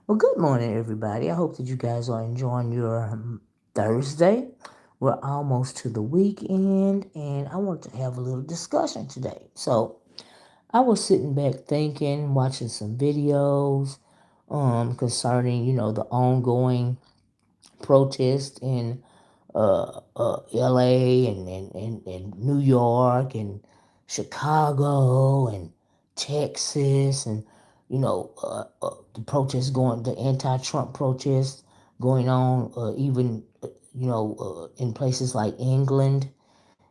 Well, good morning, everybody. I hope that you guys are enjoying your Thursday. We're almost to the weekend, and I want to have a little discussion today. So, I was sitting back thinking, watching some videos concerning, the ongoing protest in LA and New York and Chicago and Texas and the protests going, the anti-Trump protests going on, even in places like England.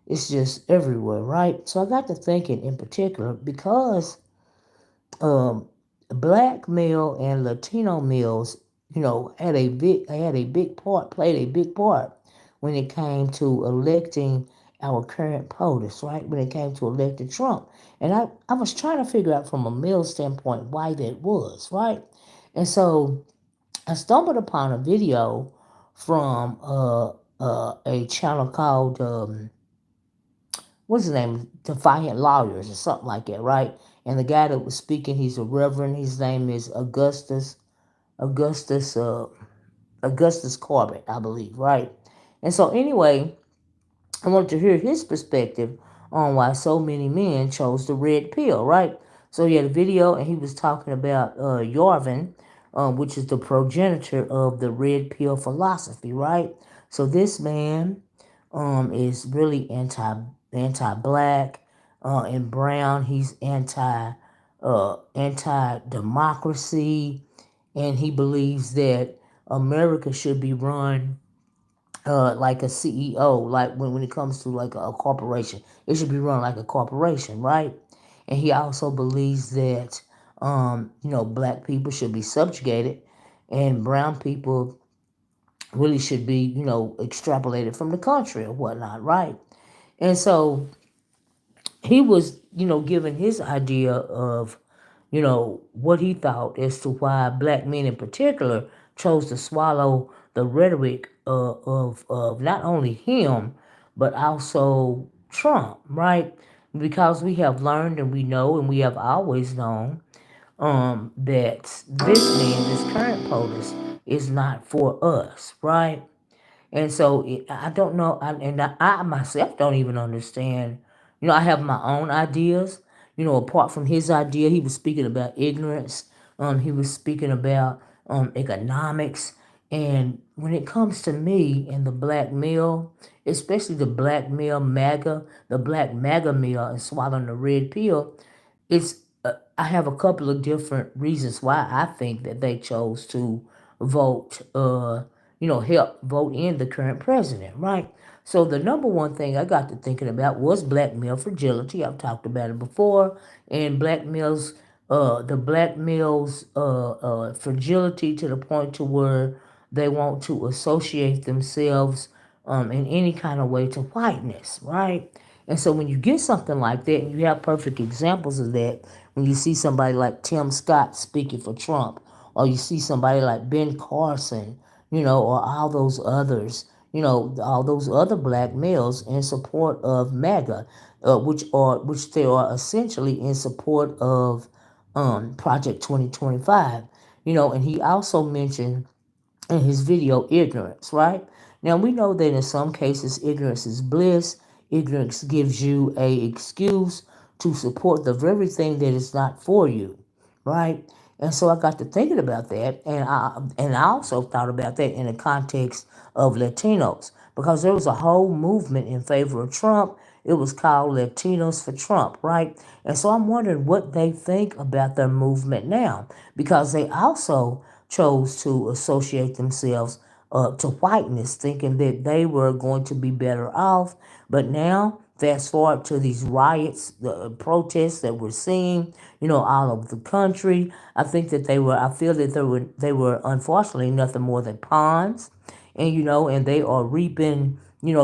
It's just everywhere, right? So I got to thinking in particular because um, black male and Latino males, played a big part when it came to electing our current POTUS, right? When it came to electing Trump. And I was trying to figure out from a male standpoint why that was, right? And so I stumbled upon a video from a channel called what's his name? Defiant Lawyers or something like that, right? And the guy that was speaking, he's a reverend. His name is Augustus, Augustus Corbett, I believe, right? And so anyway, I wanted to hear his perspective on why so many men chose the red pill, right? So he had a video and he was talking about Yarvin, which is the progenitor of the red pill philosophy, right? So this man is really anti-black and brown. He's anti-democracy, and he believes that America should be run like a CEO, like when it comes to like a corporation, it should be run like a corporation, right? And he also believes that black people should be subjugated, and brown people really should be extrapolated from the country or whatnot, right? And so he was giving his idea of what he thought as to why black men in particular chose to swallow the rhetoric of not only him, but also Trump, right? Because we have learned and we know and we have always known that this man, this current POTUS, is not for us, right? And so I don't know, I myself don't even understand. I have my own ideas. Apart from his idea, he was speaking about ignorance. He was speaking about economics. And when it comes to me and the black male, especially the black male MAGA, the black MAGA male, and swallowing the red pill, it's I have a couple of different reasons why I think that they chose to vote, help vote in the current president, right? So the number one thing I got to thinking about was black male fragility. I've talked about it before, and the black males' fragility to the point to where they want to associate themselves in any kind of way to whiteness, right? And so when you get something like that, and you have perfect examples of that, when you see somebody like Tim Scott speaking for Trump, or you see somebody like Ben Carson, or all those others, all those other black males in support of MAGA, which they are essentially in support of Project 2025, and he also mentioned in his video ignorance, right? Now we know that in some cases ignorance is bliss. Ignorance gives you a excuse to support the very thing that is not for you, right? And so I got to thinking about that, and I also thought about that in the context of Latinos, because there was a whole movement in favor of Trump, It was called Latinos for Trump, right? And so I'm wondering what they think about their movement now, because they also chose to associate themselves to whiteness, thinking that they were going to be better off. But now, fast forward to these riots, the protests that we're seeing, all over the country. I feel that they were unfortunately nothing more than pawns, and they are reaping,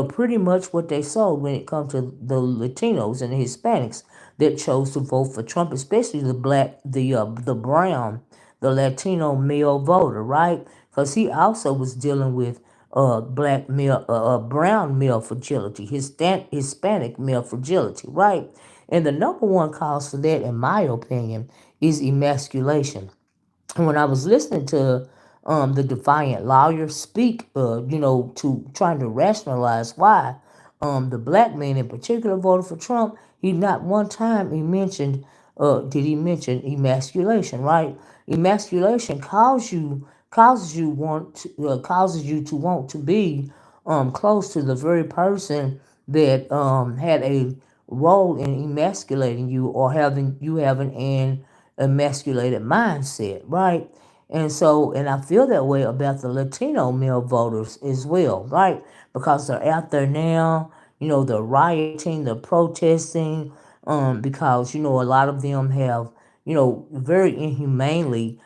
pretty much what they sowed when it comes to the Latinos and the Hispanics that chose to vote for Trump, especially the black, the brown, the Latino male voter, right? Because he also was dealing with black male, brown male fragility, Hispanic male fragility, right? And the number one cause for that, in my opinion, is emasculation. When I was listening to the defiant lawyer speak, to trying to rationalize why the black man in particular voted for Trump, he not one time did he mention emasculation, right? Emasculation causes you to want to be close to the very person that had a role in emasculating you, or having an emasculated mindset, right? And I feel that way about the Latino male voters as well, right? Because they're out there now, they're rioting, they're protesting, because, a lot of them have, very inhumanely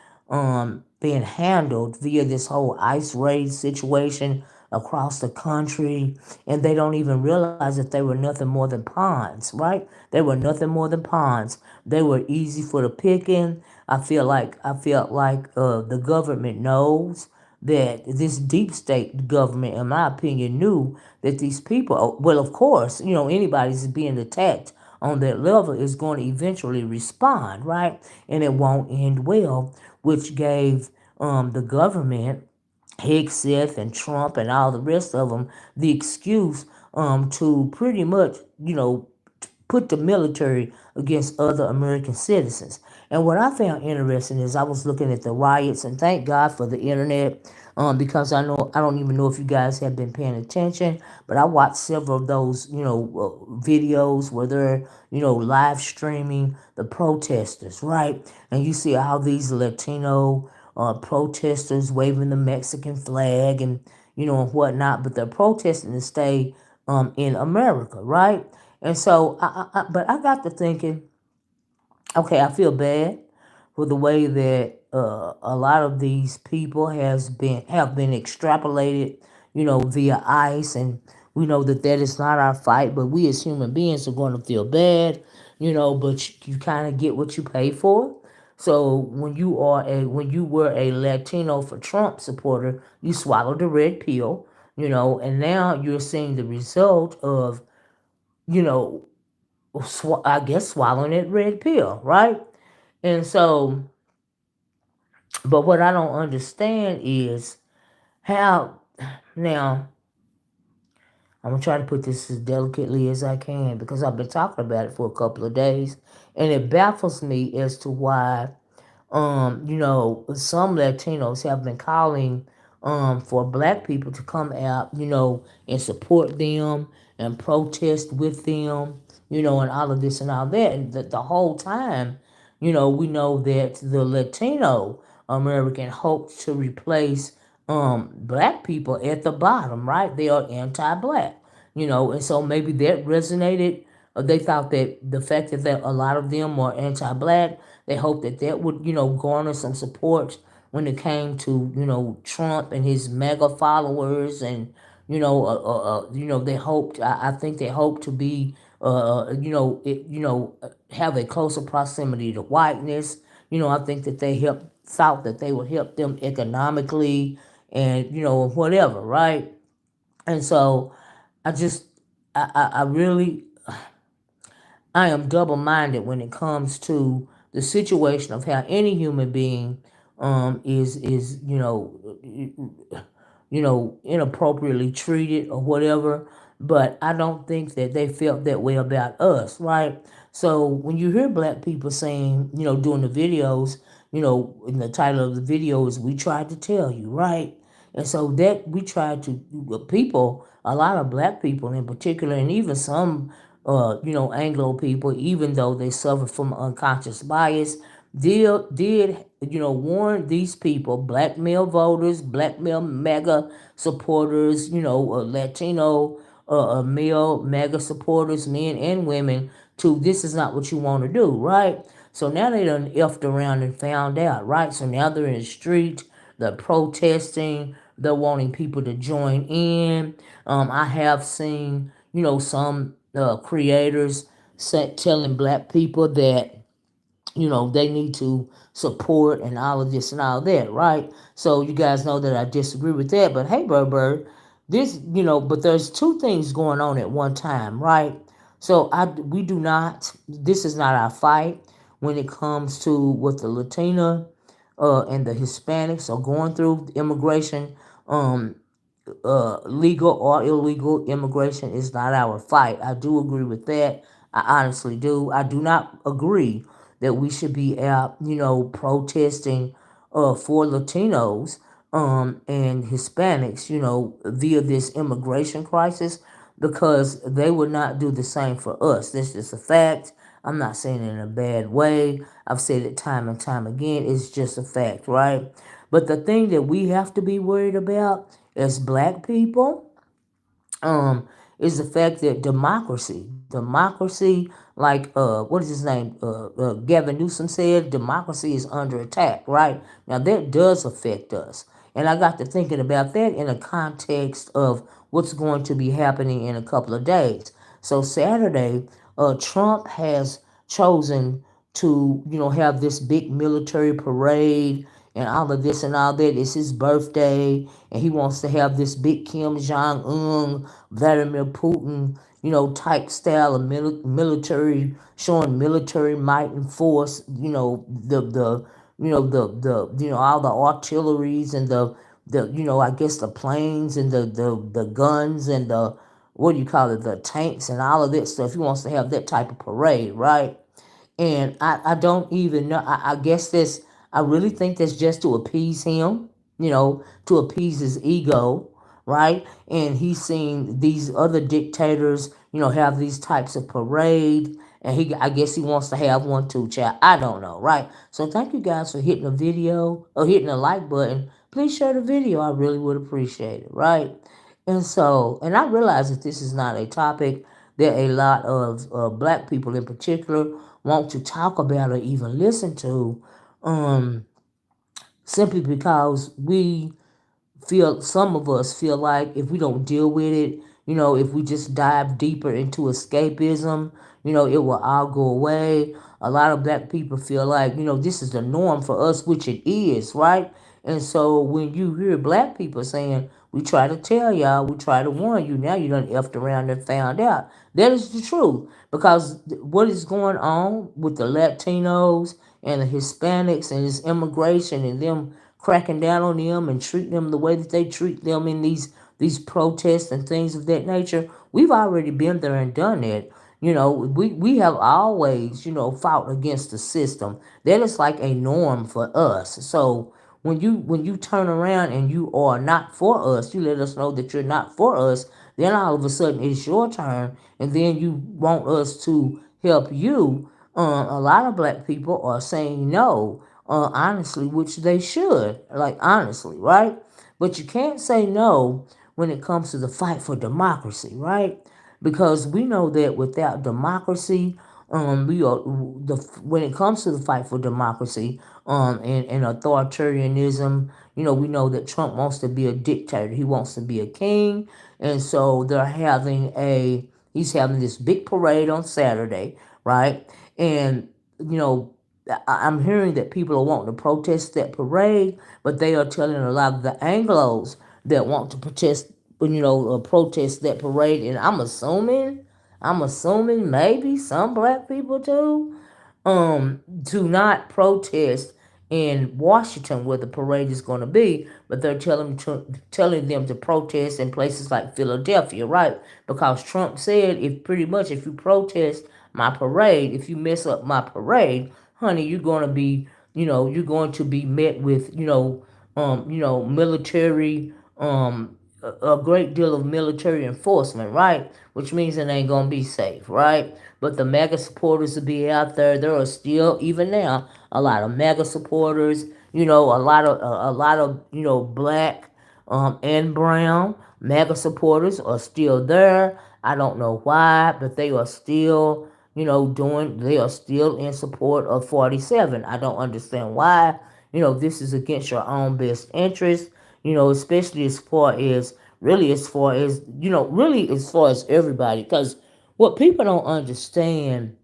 being handled via this whole ICE raid situation across the country, and they don't even realize that they were nothing more than pawns, right? They were nothing more than pawns. They were easy for the picking. I felt like the government knows that this deep state government, in my opinion, knew that these people. Well, of course, anybody's being attacked on that level is going to eventually respond, right? And it won't end well, which gave the government, Hegseth and Trump and all the rest of them, the excuse to pretty much, put the military against other American citizens. And what I found interesting is I was looking at the riots, and thank God for the internet, because I don't even know if you guys have been paying attention, but I watched several of those, videos where they're, live streaming the protesters, right? And you see how these Latino protesters waving the Mexican flag and, and whatnot, but they're protesting to stay in America, right? And so, but I got to thinking, okay, I feel bad for the way that a lot of these people have been extrapolated, via ICE, and we know that that is not our fight. But we as human beings are going to feel bad, But you kind of get what you pay for. So when you were a Latino for Trump supporter, you swallowed the red pill, and now you're seeing the result of, you know, I guess swallowing that red pill, right? And so, but what I don't understand is how, now, I'm gonna try to put this as delicately as I can because I've been talking about it for a couple of days, and it baffles me as to why some Latinos have been calling for black people to come out, and support them and protest with them, and all of this and all that. And the whole time, we know that the Latino American hopes to replace black people at the bottom, right? They are anti-black, and so maybe that resonated. They thought that the fact that a lot of them are anti-black, they hoped that that would, garner some support when it came to, Trump and his MAGA followers, and they hoped. I think they hoped to be, have a closer proximity to whiteness. I think that thought that they would help them economically, and whatever, right? And so I just, I really, I am double minded when it comes to the situation of how any human being is inappropriately treated or whatever. But I don't think that they felt that way about us, right? So when you hear black people saying, doing the videos, in the title of the video is "We Tried to Tell You," right? And so that we tried to, people, a lot of black people in particular, and even some Anglo people, even though they suffer from unconscious bias, did warn these people, black male voters, black male MAGA supporters, Latino male MAGA supporters, men and women, to this is not what you want to do, right? So now they done effed around and found out, right? So now they're in the street, they're protesting, they're wanting people to join in. I have seen, some creators telling black people that they need to support and all of this and all that, right? So you guys know that I disagree with that, but hey, Bird, this, but there's two things going on at one time, right? So we do not, this is not our fight when it comes to what the Latina and the Hispanics are going through. Immigration, legal or illegal immigration is not our fight. I do agree with that. I honestly do. I do not agree that we should be out, protesting for Latinos and Hispanics, via this immigration crisis, because they would not do the same for us. This is a fact. I'm not saying it in a bad way. I've said it time and time again. It's just a fact, right? But the thing that we have to be worried about as black people is the fact that democracy, like what is his name, Gavin Newsom said, democracy is under attack. Right now, that does affect us, and I got to thinking about that in a context of what's going to be happening in a couple of days. So Saturday, Trump has chosen to have this big military parade and all of this and all that. It's his birthday, and he wants to have this big Kim Jong Un, Vladimir Putin, type style of military, showing military might and force. All the artilleries and the I guess the planes and the guns and the, what do you call it, the tanks and all of that stuff. He wants to have that type of parade, right? And I don't even know. I guess I really think that's just to appease him, to appease his ego, right? And he's seen these other dictators, have these types of parade, and I guess he wants to have one too, child. I don't know, right? So thank you guys for hitting the video or hitting the like button. Please share the video. I really would appreciate it, right? And I realize that this is not a topic that a lot of black people in particular want to talk about or even listen to, um, simply because some of us feel like if we don't deal with it, if we just dive deeper into escapism, it will all go away. A lot of black people feel like, this is the norm for us, which it is, right? And so when you hear black people saying, we try to tell y'all, we try to warn you, now you done effed around and found out. That is the truth. Because what is going on with the Latinos and the Hispanics and this immigration and them cracking down on them and treating them the way that they treat them in these protests and things of that nature, we've already been there and done that. We have always, fought against the system. That is like a norm for us. So when you turn around and you are not for us, you let us know that you're not for us, then all of a sudden it's your turn, and then you want us to help you. A lot of black people are saying no, honestly, which they should, like honestly, right? But you can't say no when it comes to the fight for democracy, right? Because we know that without democracy, we are when it comes to the fight for democracy, and authoritarianism. We know that Trump wants to be a dictator. He wants to be a king, and so he's having this big parade on Saturday, right? And I'm hearing that people are wanting to protest that parade, but they are telling a lot of the Anglos that want to protest that parade, and I'm assuming maybe some black people too, to not protest in Washington where the parade is going to be, but they're telling them to protest in places like Philadelphia, right? Because Trump said, if you protest my parade, if you mess up my parade, honey, you're going to be met with military a great deal of military enforcement, right? Which means it ain't gonna be safe, right? But the MAGA supporters will be out there. There are still, even now, a lot of MAGA supporters. A lot of black and brown MAGA supporters are still there. I don't know why, but they are still, they are still in support of 47. I don't understand why. This is against your own best interest, especially as far as everybody. Because what people don't understand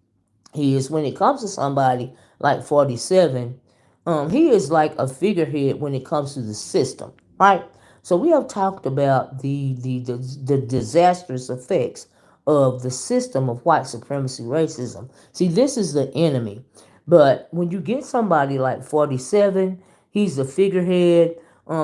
is when it comes to somebody like 47, he is like a figurehead when it comes to the system, right? So we have talked about the disastrous effects of the system of white supremacy racism. See, this is the enemy. But when you get somebody like 47, he's the figurehead.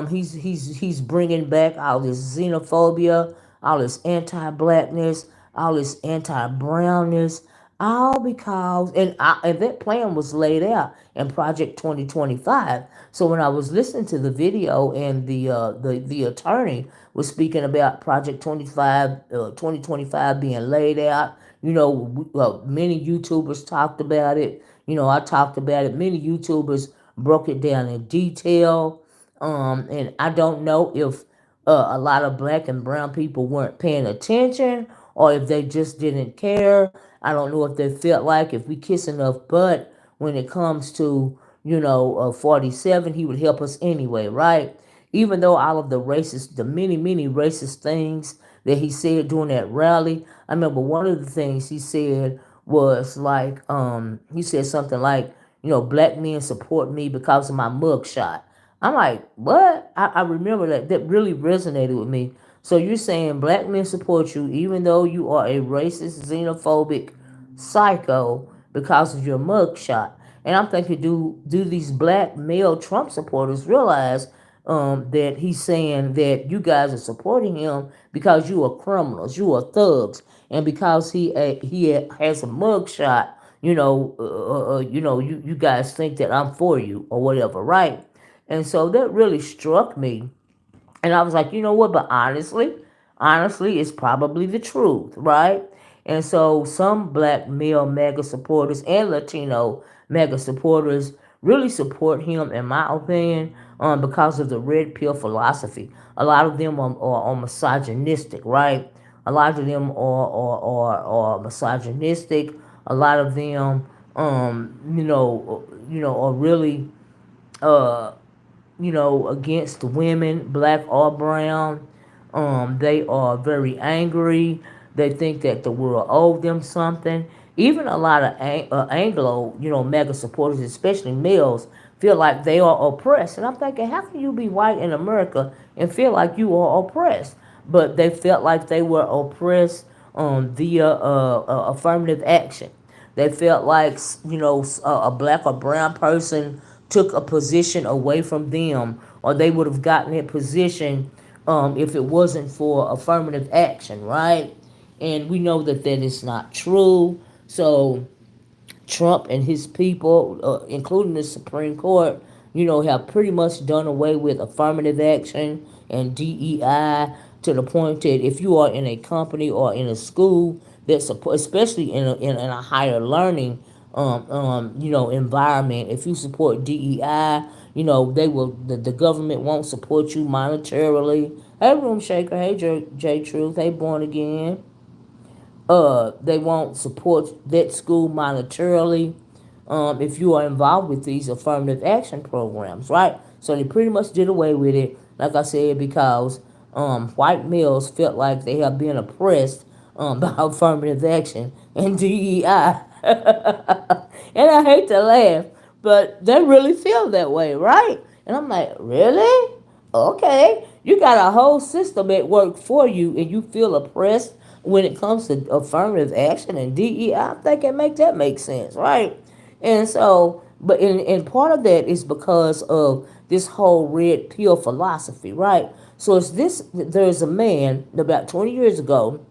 He's bringing back all this xenophobia, all this anti-blackness, all this anti-brownness, all because and that plan was laid out in Project 2025. So when I was listening to the video and the attorney was speaking about Project 2025 being laid out, many YouTubers talked about it. I talked about it. Many YouTubers broke it down in detail. And I don't know if a lot of black and brown people weren't paying attention or if they just didn't care. I don't know if they felt like if we kiss enough butt when it comes to, 47, he would help us anyway, right? Even though all of the many, many racist things that he said during that rally, I remember one of the things he said was like, he said something like, black men support me because of my mugshot. I'm like, what? I remember that. That really resonated with me. So you're saying black men support you even though you are a racist, xenophobic psycho because of your mugshot. And I'm thinking, do these black male Trump supporters realize that he's saying that you guys are supporting him because you are criminals, you are thugs, and because he has a mugshot, you guys think that I'm for you or whatever, right? And so that really struck me, and I was like, you know what? But honestly, it's probably the truth, right? And so some black male MAGA supporters and Latino MAGA supporters really support him, in my opinion, because of the red pill philosophy. A lot of them are misogynistic, right? A lot of them are misogynistic. A lot of them, are really uh, against women, black or brown. They are very angry. They think that the world owed them something. Even a lot of Anglo, MAGA supporters, especially males, feel like they are oppressed. And I'm thinking, how can you be white in America and feel like you are oppressed? But they felt like they were oppressed via affirmative action. They felt like, a black or brown person took a position away from them, or they would have gotten that position if it wasn't for affirmative action, right? And we know that that is not true. So Trump and his people, including the Supreme Court, have pretty much done away with affirmative action and DEI to the point that if you are in a company or in a school that support, especially in a higher learning, environment, if you support DEI, the government won't support you monetarily. Hey, Room Shaker. Hey, J Truth. Hey, Born Again. They won't support that school monetarily if you are involved with these affirmative action programs, right? So they pretty much did away with it, like I said, because white males felt like they have been oppressed by affirmative action and DEI. And I hate to laugh, but they really feel that way, right? And I'm like, really? Okay, you got a whole system at work for you, and you feel oppressed when it comes to affirmative action and DEI. I think it make that make sense, right? And so, but and part of that is because of this whole red pill philosophy, right? So it's this. There's a man about 20 years ago.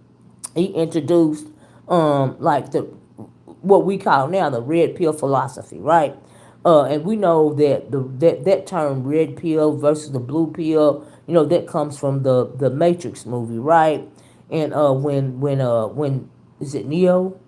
He introduced like the what we call now the red pill philosophy, right? And we know that that term red pill versus the blue pill, that comes from the Matrix movie, right? And when is it Neo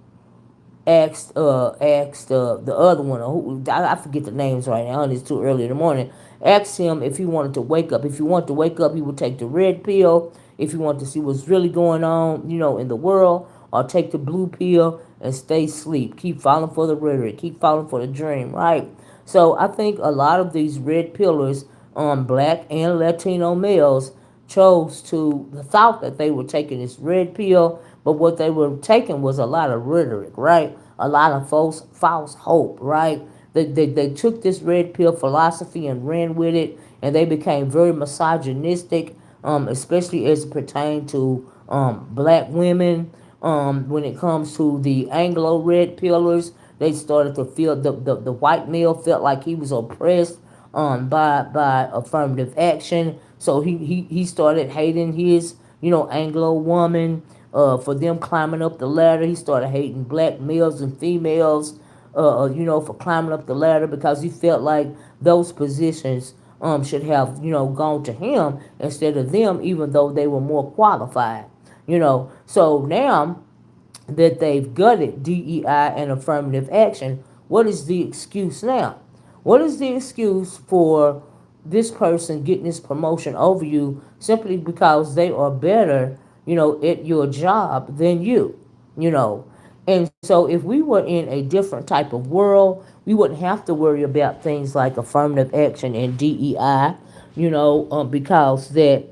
asked the other one, who I forget the names right now, and it's too early in the morning. Asked him if he wanted to wake up. If he wanted to wake up, he would take the red pill. If he wanted to see what's really going on, in the world, or take the blue pill and stay asleep. Keep falling for the rhetoric. Keep falling for the dream, right? So I think a lot of these red pillars, black and Latino males, chose to thought that they were taking this red pill, but what they were taking was a lot of rhetoric, right? A lot of false hope, right? They took this red pill philosophy and ran with it, and they became very misogynistic, especially as it pertained to black women. When it comes to the Anglo red pillars, they started to feel the white male felt like he was oppressed by affirmative action. So he started hating his Anglo woman for them climbing up the ladder. He started hating black males and females for climbing up the ladder because he felt like those positions should have gone to him instead of them, even though they were more qualified. So now that they've gutted DEI and affirmative action, what is the excuse now? What is the excuse for this person getting this promotion over you simply because they are better, at your job than you? And so if we were in a different type of world, we wouldn't have to worry about things like affirmative action and DEI, because that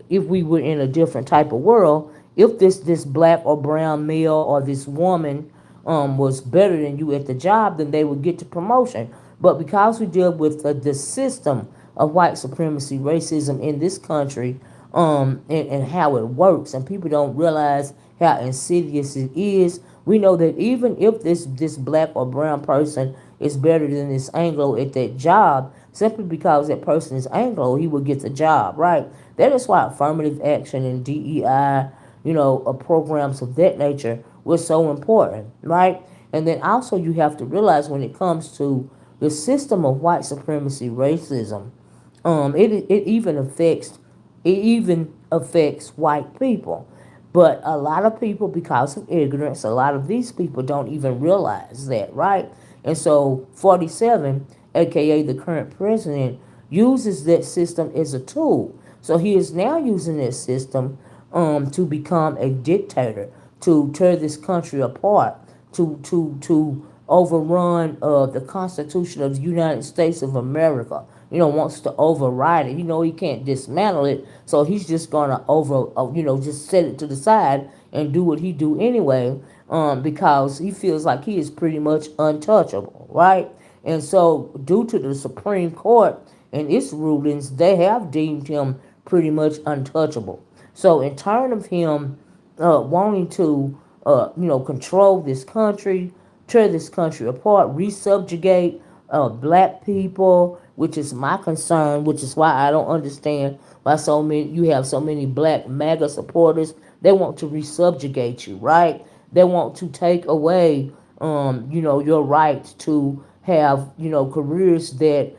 if we were in a different type of world, if this black or brown male or this woman was better than you at the job, then they would get the promotion. But because we deal with the system of white supremacy, racism in this country, and how it works, and people don't realize how insidious it is. We know that even if this black or brown person is better than this Anglo at that job, simply because that person is Anglo, he will get the job, right? That is why affirmative action and DEI, programs of that nature were so important, right? And then also you have to realize when it comes to the system of white supremacy, racism, it even affects white people. But a lot of people, because of ignorance, a lot of these people don't even realize that, right? And so 47, aka the current president, uses that system as a tool. So he is now using that system to become a dictator, to tear this country apart, to overrun the Constitution of the United States of America. Wants to override it. He can't dismantle it, so he's just gonna just set it to the side and do what he do anyway, because he feels like he is pretty much untouchable, right? And so, due to the Supreme Court and its rulings, they have deemed him pretty much untouchable. So, in turn of him wanting to, control this country, tear this country apart, resubjugate black people, which is my concern, which is why I don't understand why you have so many black MAGA supporters. They want to resubjugate you, right? They want to take away, your right to have, careers that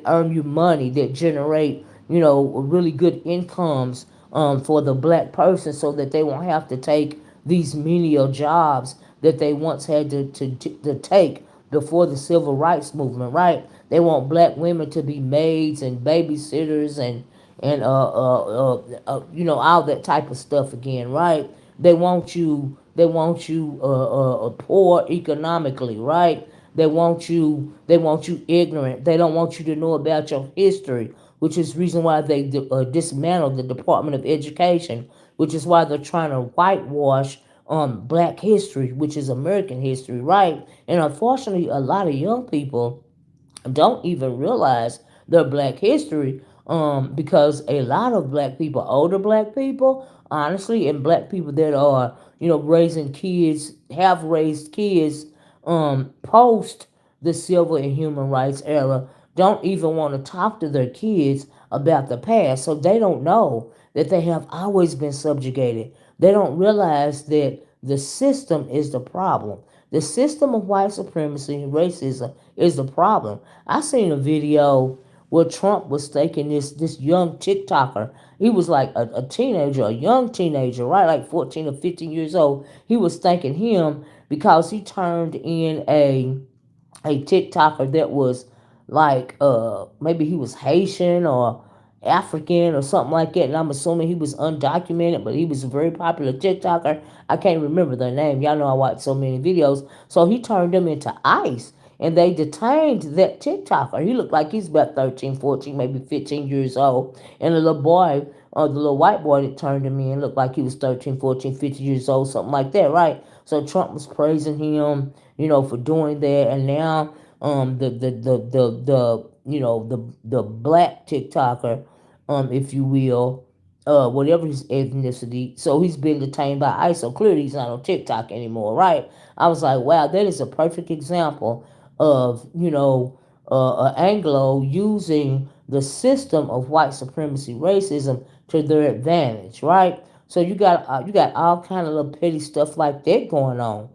earn you money, that generate, really good incomes for the black person, so that they won't have to take these menial jobs that they once had to take before the civil rights movement, right? They want black women to be maids and babysitters and all that type of stuff again, right? They want you poor economically, right? They want you ignorant. They don't want you to know about your history, which is the reason why they dismantled the Department of Education, which is why they're trying to whitewash black history, which is American history, right? And unfortunately, a lot of young people don't even realize their black history, because a lot of black people, older black people, honestly, and black people that are raising kids, have raised kids post the civil and human rights era, don't even want to talk to their kids about the past. So they don't know that they have always been subjugated. They don't realize that the system is the problem. The system of white supremacy and racism is the problem. I seen a video where Trump was taking this young TikToker. He was like a teenager, a young teenager, right? Like 14 or 15 years old. He was thanking him because he turned in a TikToker that was like maybe he was Haitian or African or something like that, and I'm assuming he was undocumented, but he was a very popular TikToker. I can't remember their name. Y'all know I watch so many videos. So he turned them into ICE, and they detained that TikToker. He looked like he's about 13, 14, maybe 15 years old, and the little boy, the little white boy that turned him in looked like he was 13, 14, 15 years old, something like that, right? So Trump was praising him, for doing that, and now the black TikToker, if you will, whatever his ethnicity, so he's been detained by ICE. So clearly he's not on TikTok anymore, right? I was like, wow, that is a perfect example of an Anglo using the system of white supremacy racism to their advantage, right? So you got all kind of little petty stuff like that going on.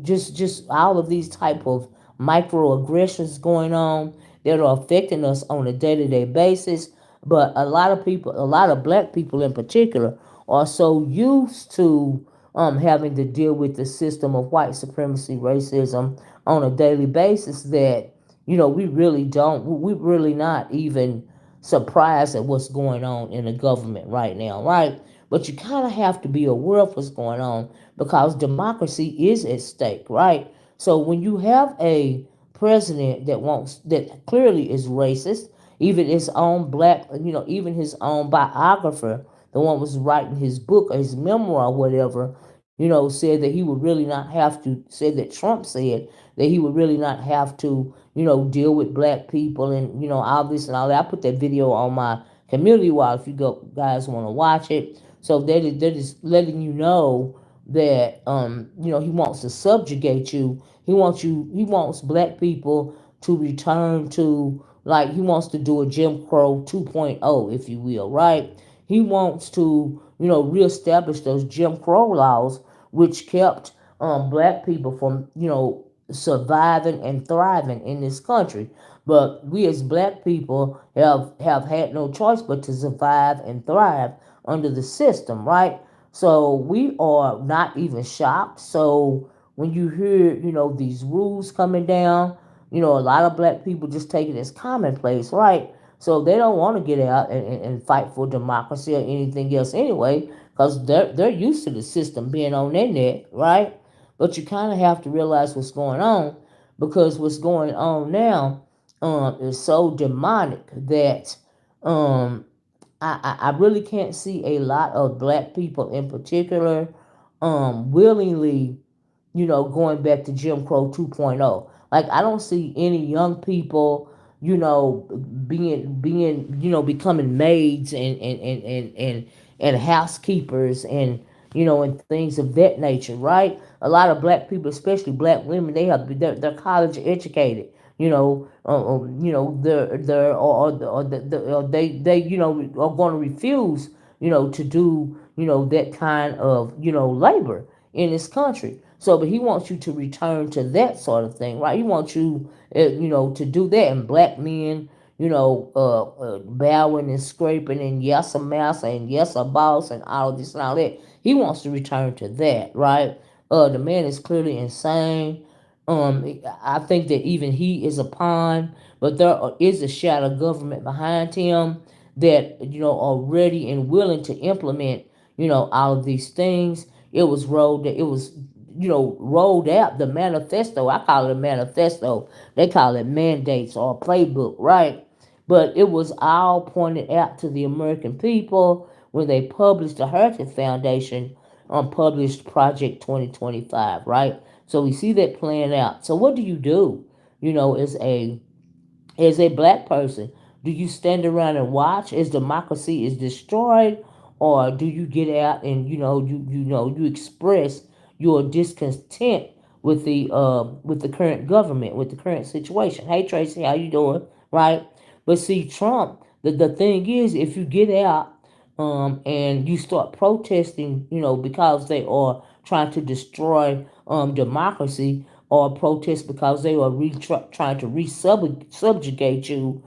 Just all of these type of microaggressions going on that are affecting us on a day-to-day basis. But a lot of people, a lot of black people in particular, are so used to having to deal with the system of white supremacy racism on a daily basis that we really don't, we really not even surprised at what's going on in the government right now, right? But you kind of have to be aware of what's going on because democracy is at stake, right? So when you have a president that clearly is racist, even his own black, even his own biographer, the one was writing his book or his memoir or whatever, said that he would really not have to, said that Trump said that he would really not have to, deal with black people and, all this and all that. I put that video on my community wall if you guys want to watch it. So that is letting you know that he wants to subjugate you. He wants black people to return to, like, he wants to do a Jim Crow 2.0, if you will, right? He wants to, reestablish those Jim Crow laws which kept black people from, surviving and thriving in this country. But we as black people have had no choice but to survive and thrive under the system, right? So we are not even shocked. So when you hear, these rules coming down, a lot of black people just take it as commonplace, right? So they don't want to get out and fight for democracy or anything else anyway, because they're used to the system being on their neck, right? But you kind of have to realize what's going on, because what's going on now is so demonic that um, I really can't see a lot of black people in particular willingly, going back to Jim Crow 2.0. Like, I don't see any young people, being, becoming maids and housekeepers and things of that nature, right? A lot of black people, especially black women, they're college educated. They're or they are going to refuse, to do, that kind of, labor in this country. So, but he wants you to return to that sort of thing, right? He wants you, to do that. And black men, bowing and scraping and yes, a massa and yes, a boss and all this and all that. He wants to return to that, right? The man is clearly insane. I think that even he is a pawn, but there is a shadow government behind him that are ready and willing to implement all of these things. It was rolled out, the manifesto. I call it a manifesto. They call it mandates or a playbook, right? But it was all pointed out to the American people when they published the Heritage Foundation published Project 2025, right? So we see that playing out. So what do you do, as a black person? Do you stand around and watch as democracy is destroyed, or do you get out and you express your discontent with the current government, with the current situation? Hey Tracy, how you doing? Right? But see, Trump. The thing is, if you get out and you start protesting, because they are trying to destroy democracy, or protest because they are trying to resubjugate you,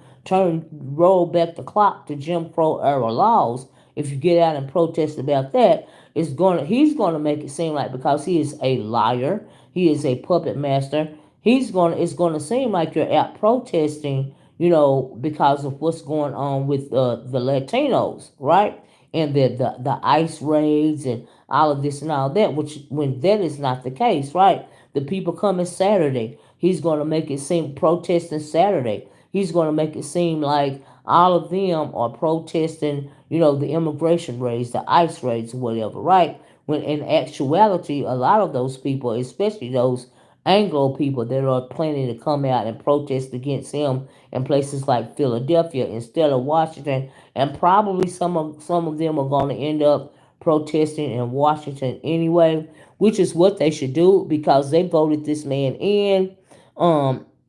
roll back the clock to Jim Crow era laws. If you get out and protest about that, he's gonna make it seem like, because he is a liar, he is a puppet master. It's gonna seem like you're out protesting, because of what's going on with the Latinos, right? And the ICE raids and all of this and all that, which, when that is not the case, right? The people coming Saturday, he's going to make it seem protesting Saturday. He's going to make it seem like all of them are protesting, the immigration raids, the ICE raids, or whatever, right? When in actuality, a lot of those people, especially those Anglo people that are planning to come out and protest against him in places like Philadelphia instead of Washington, and probably some of them are going to end up protesting in Washington anyway, which is what they should do, because they voted this man in.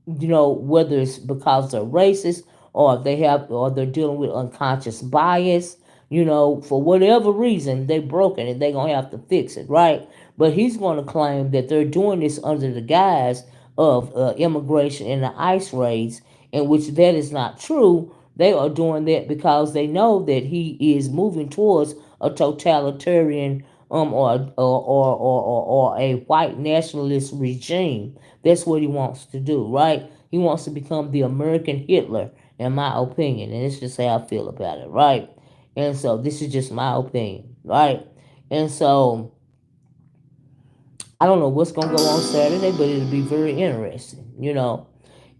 Whether it's because they're racist, or they're dealing with unconscious bias, for whatever reason, they broke it and they're gonna have to fix it, right? But he's gonna claim that they're doing this under the guise of immigration and the ICE raids, in which that is not true. They are doing that because they know that he is moving towards a totalitarian, or a white nationalist regime. That's what he wants to do, right? He wants to become the American Hitler, in my opinion, and it's just how I feel about it, right? And so this is just my opinion, right? And so I don't know what's gonna go on Saturday, but it'll be very interesting.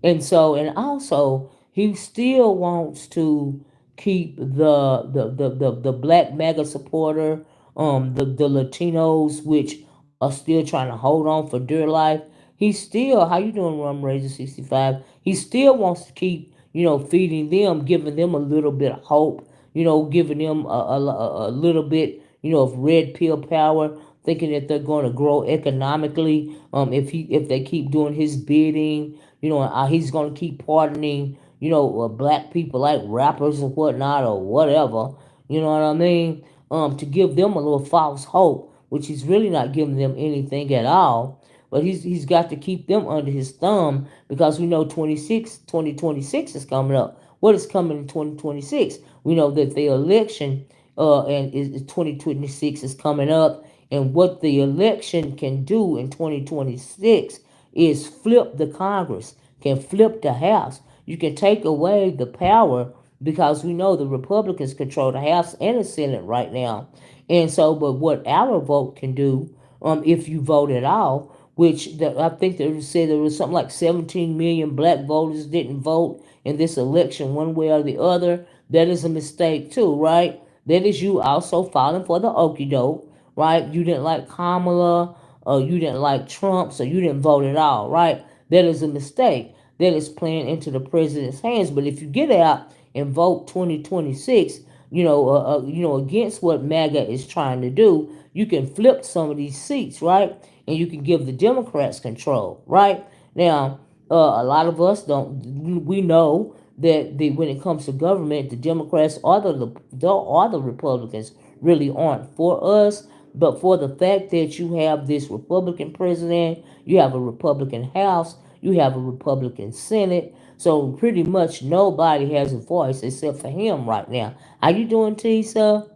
And also he still wants to keep the black MAGA supporter, the Latinos, which are still trying to hold on for dear life. He still, how you doing, Rum Razor 65? He still wants to keep, feeding them, giving them a little bit of hope, giving them a little bit, of red pill power, thinking that they're going to grow economically, if they keep doing his bidding. He's going to keep pardoning, black people like rappers and whatnot, or whatever. You know what I mean? To give them a little false hope, which he's really not giving them anything at all. But he's got to keep them under his thumb, because we know 2026 is coming up. What is coming in 2026? We know that the election, and 2026 is coming up, and what the election can do in 2026 is flip the Congress, can flip the House. You can take away the power, because we know the Republicans control the House and the Senate right now. And so, but what our vote can do, if you vote at all, which I think they said there was something like 17 million black voters didn't vote in this election one way or the other. That is a mistake too, right? That is you also falling for the okie doke, right? You didn't like Kamala, or you didn't like Trump, so you didn't vote at all, right? That is a mistake. That is playing into the president's hands. But if you get out and vote 2026, against what MAGA is trying to do, you can flip some of these seats, right? And you can give the Democrats control, right? Now, a lot of us don't. We know that when it comes to government, the Democrats or the Republicans really aren't for us. But for the fact that you have this Republican president, you have a Republican House, you have a Republican Senate, so pretty much nobody has a voice except for him right now. How you doing, Tisa?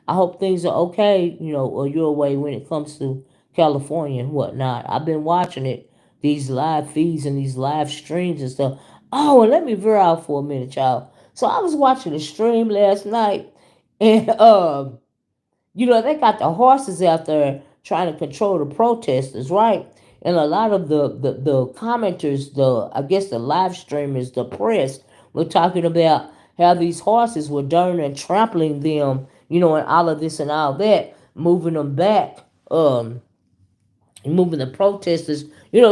I hope things are okay, or your way when it comes to California and whatnot. I've been watching it, these live feeds and these live streams and stuff. Oh, and let me veer out for a minute, y'all. So I was watching a stream last night, and they got the horses out there trying to control the protesters, right? And a lot of the commenters, I guess the live streamers, the press, were talking about how these horses were darn and trampling them, and all of this and all that, moving them back, moving the protesters,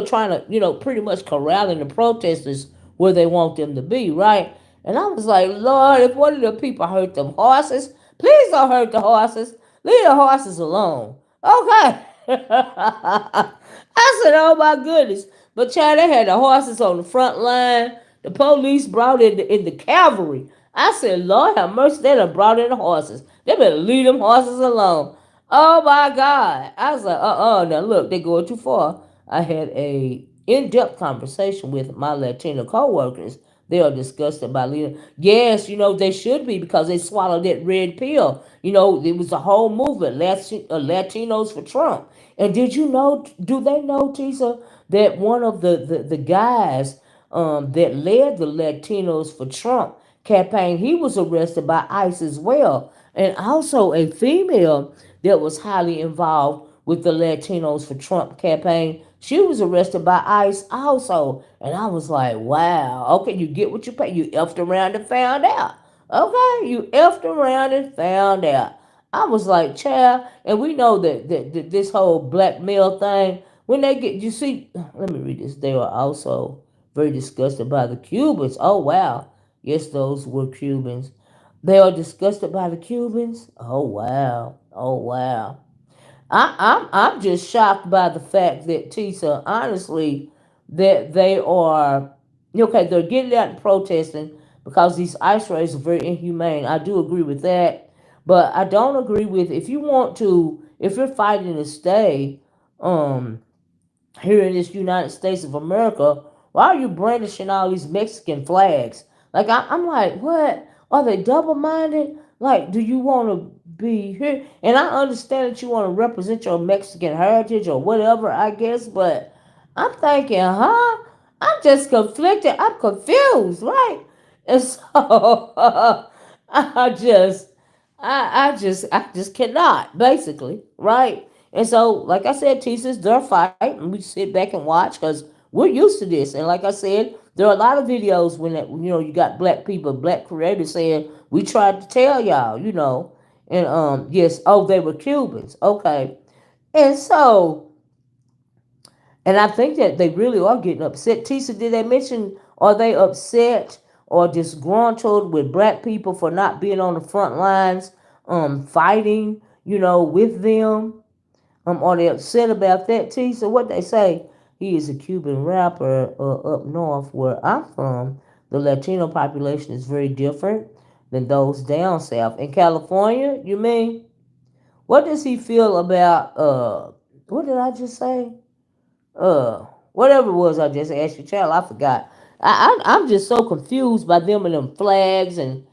trying to, pretty much corralling the protesters where they want them to be, right? And I was like, Lord, if one of the people hurt them horses, please don't hurt the horses. Leave the horses alone. Okay. I said, oh my goodness. But child, they had the horses on the front line. The police brought in the cavalry. I said, Lord have mercy, they done brought in the horses. They better leave them horses alone. Oh my God. I was like, now look, they're going too far. I had a in-depth conversation with my Latino co-workers. They are disgusted by leader. Yes, they should be because they swallowed that red pill. It was a whole movement, Latinos for Trump. And did you know, do they know, Tisa, that one of the guys that led the Latinos for Trump campaign, he was arrested by ICE as well. And also a female that was highly involved with the Latinos for Trump campaign. She was arrested by ICE also. And I was like, wow, okay, you get what you pay. You effed around and found out. Okay, you effed around and found out. I was like, child, and we know that this whole black male thing, when they get, you see, let me read this. They are also very disgusted by the Cubans. Oh, wow. Yes, those were Cubans. They are disgusted by the Cubans. Oh wow! Oh wow! I'm just shocked by the fact that Tisa, honestly, that they are okay. They're getting out and protesting because these ICE raids are very inhumane. I do agree with that, but I don't agree with if you want to, if you're fighting to stay, um, here in this United States of America, why are you brandishing all these Mexican flags? Like, I'm like, what? Are they double minded? Like, do you want to be here? And I understand that you want to represent your Mexican heritage or whatever, I guess, but I'm thinking, huh? I'm just conflicted. I'm confused, right? And so I just, I just cannot, basically, right? And so, like I said, Tisa's their fight, and we sit back and watch because we're used to this. And like I said, there are a lot of videos when you got black people, black creators saying we tried to tell y'all. And yes, oh, they were Cubans, okay. And so, and I think that they really are getting upset. Tisa, did they mention, are they upset or disgruntled with black people for not being on the front lines, fighting, with them? Are they upset about that, Tisa? What they say? He is a Cuban rapper up north where I'm from. The Latino population is very different than those down south. In California, you mean? What does he feel about, what did I just say? Whatever it was I just asked you, child, I forgot. I'm just so confused by them and them flags and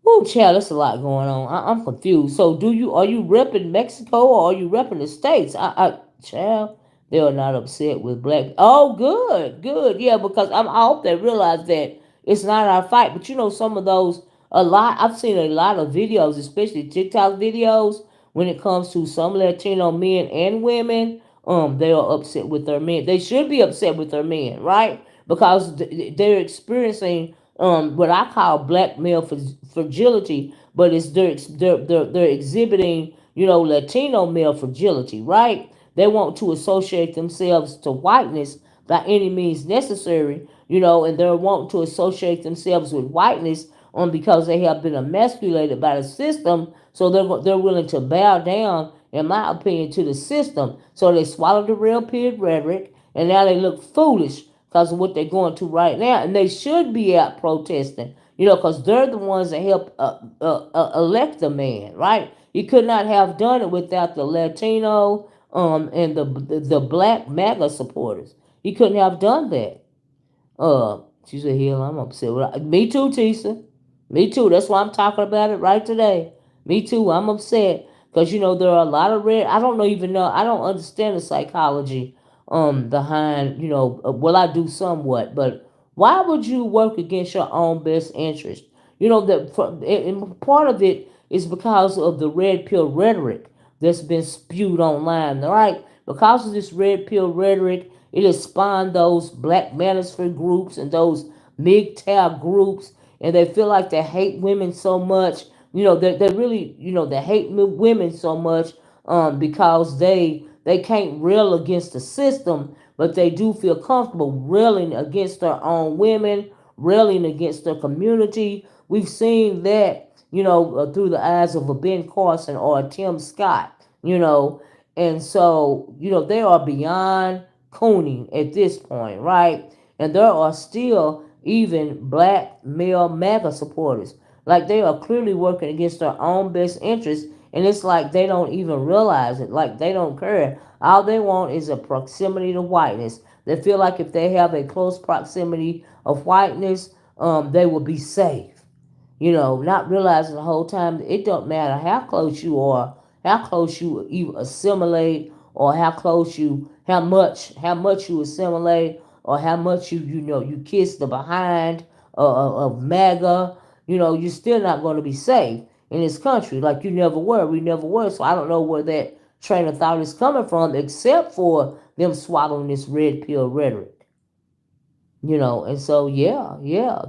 oh, child, there's a lot going on. I'm confused. So, are you repping Mexico or are you repping the states? Child, they are not upset with black. Oh, good, good, yeah, because I hope they realize that it's not our fight. But some of those, a lot. I've seen a lot of videos, especially TikTok videos, when it comes to some Latino men and women. They are upset with their men. They should be upset with their men, right? Because they're experiencing what I call black male fragility, but it's they're exhibiting Latino male fragility, right? They want to associate themselves to whiteness by any means necessary, and they're wanting to associate themselves with whiteness because they have been emasculated by the system, so they're willing to bow down, in my opinion, to the system. So they swallowed the real pig rhetoric, and now they look foolish because of what they're going to right now, and they should be out protesting, because they're the ones that helped elect the man, right? He could not have done it without the Latino and the black MAGA supporters. He couldn't have done that. She said, "Hell, I'm upset with me too, Tisa. Me too. That's why I'm talking about it right today. Me too. I'm upset because there are a lot of red. I don't know even know. I don't understand the psychology behind well, I do somewhat, but why would you work against your own best interest? And part of it is because of the red pill rhetoric that's been spewed online, right? Because of this red pill rhetoric, it has spawned those black manosphere groups and those MGTOW groups, and they feel like they hate women so much. They really, they hate women so much because they can't rail against the system, but they do feel comfortable railing against their own women, railing against their community. We've seen that, through the eyes of a Ben Carson or a Tim Scott, and so, they are beyond cooning at this point, right? And there are still even black male MAGA supporters. Like they are clearly working against their own best interests And it's like they don't even realize it. Like they don't care. All they want is a proximity to whiteness. They feel like if they have a close proximity of whiteness, they will be safe. Not realizing the whole time it don't matter how close you are, how close you assimilate, or how much you assimilate, or how much you kiss the behind of MAGA. You're still not going to be safe in this country like you never were. We never were. So I don't know where that train of thought is coming from, except for them swallowing this red pill rhetoric. And so yeah,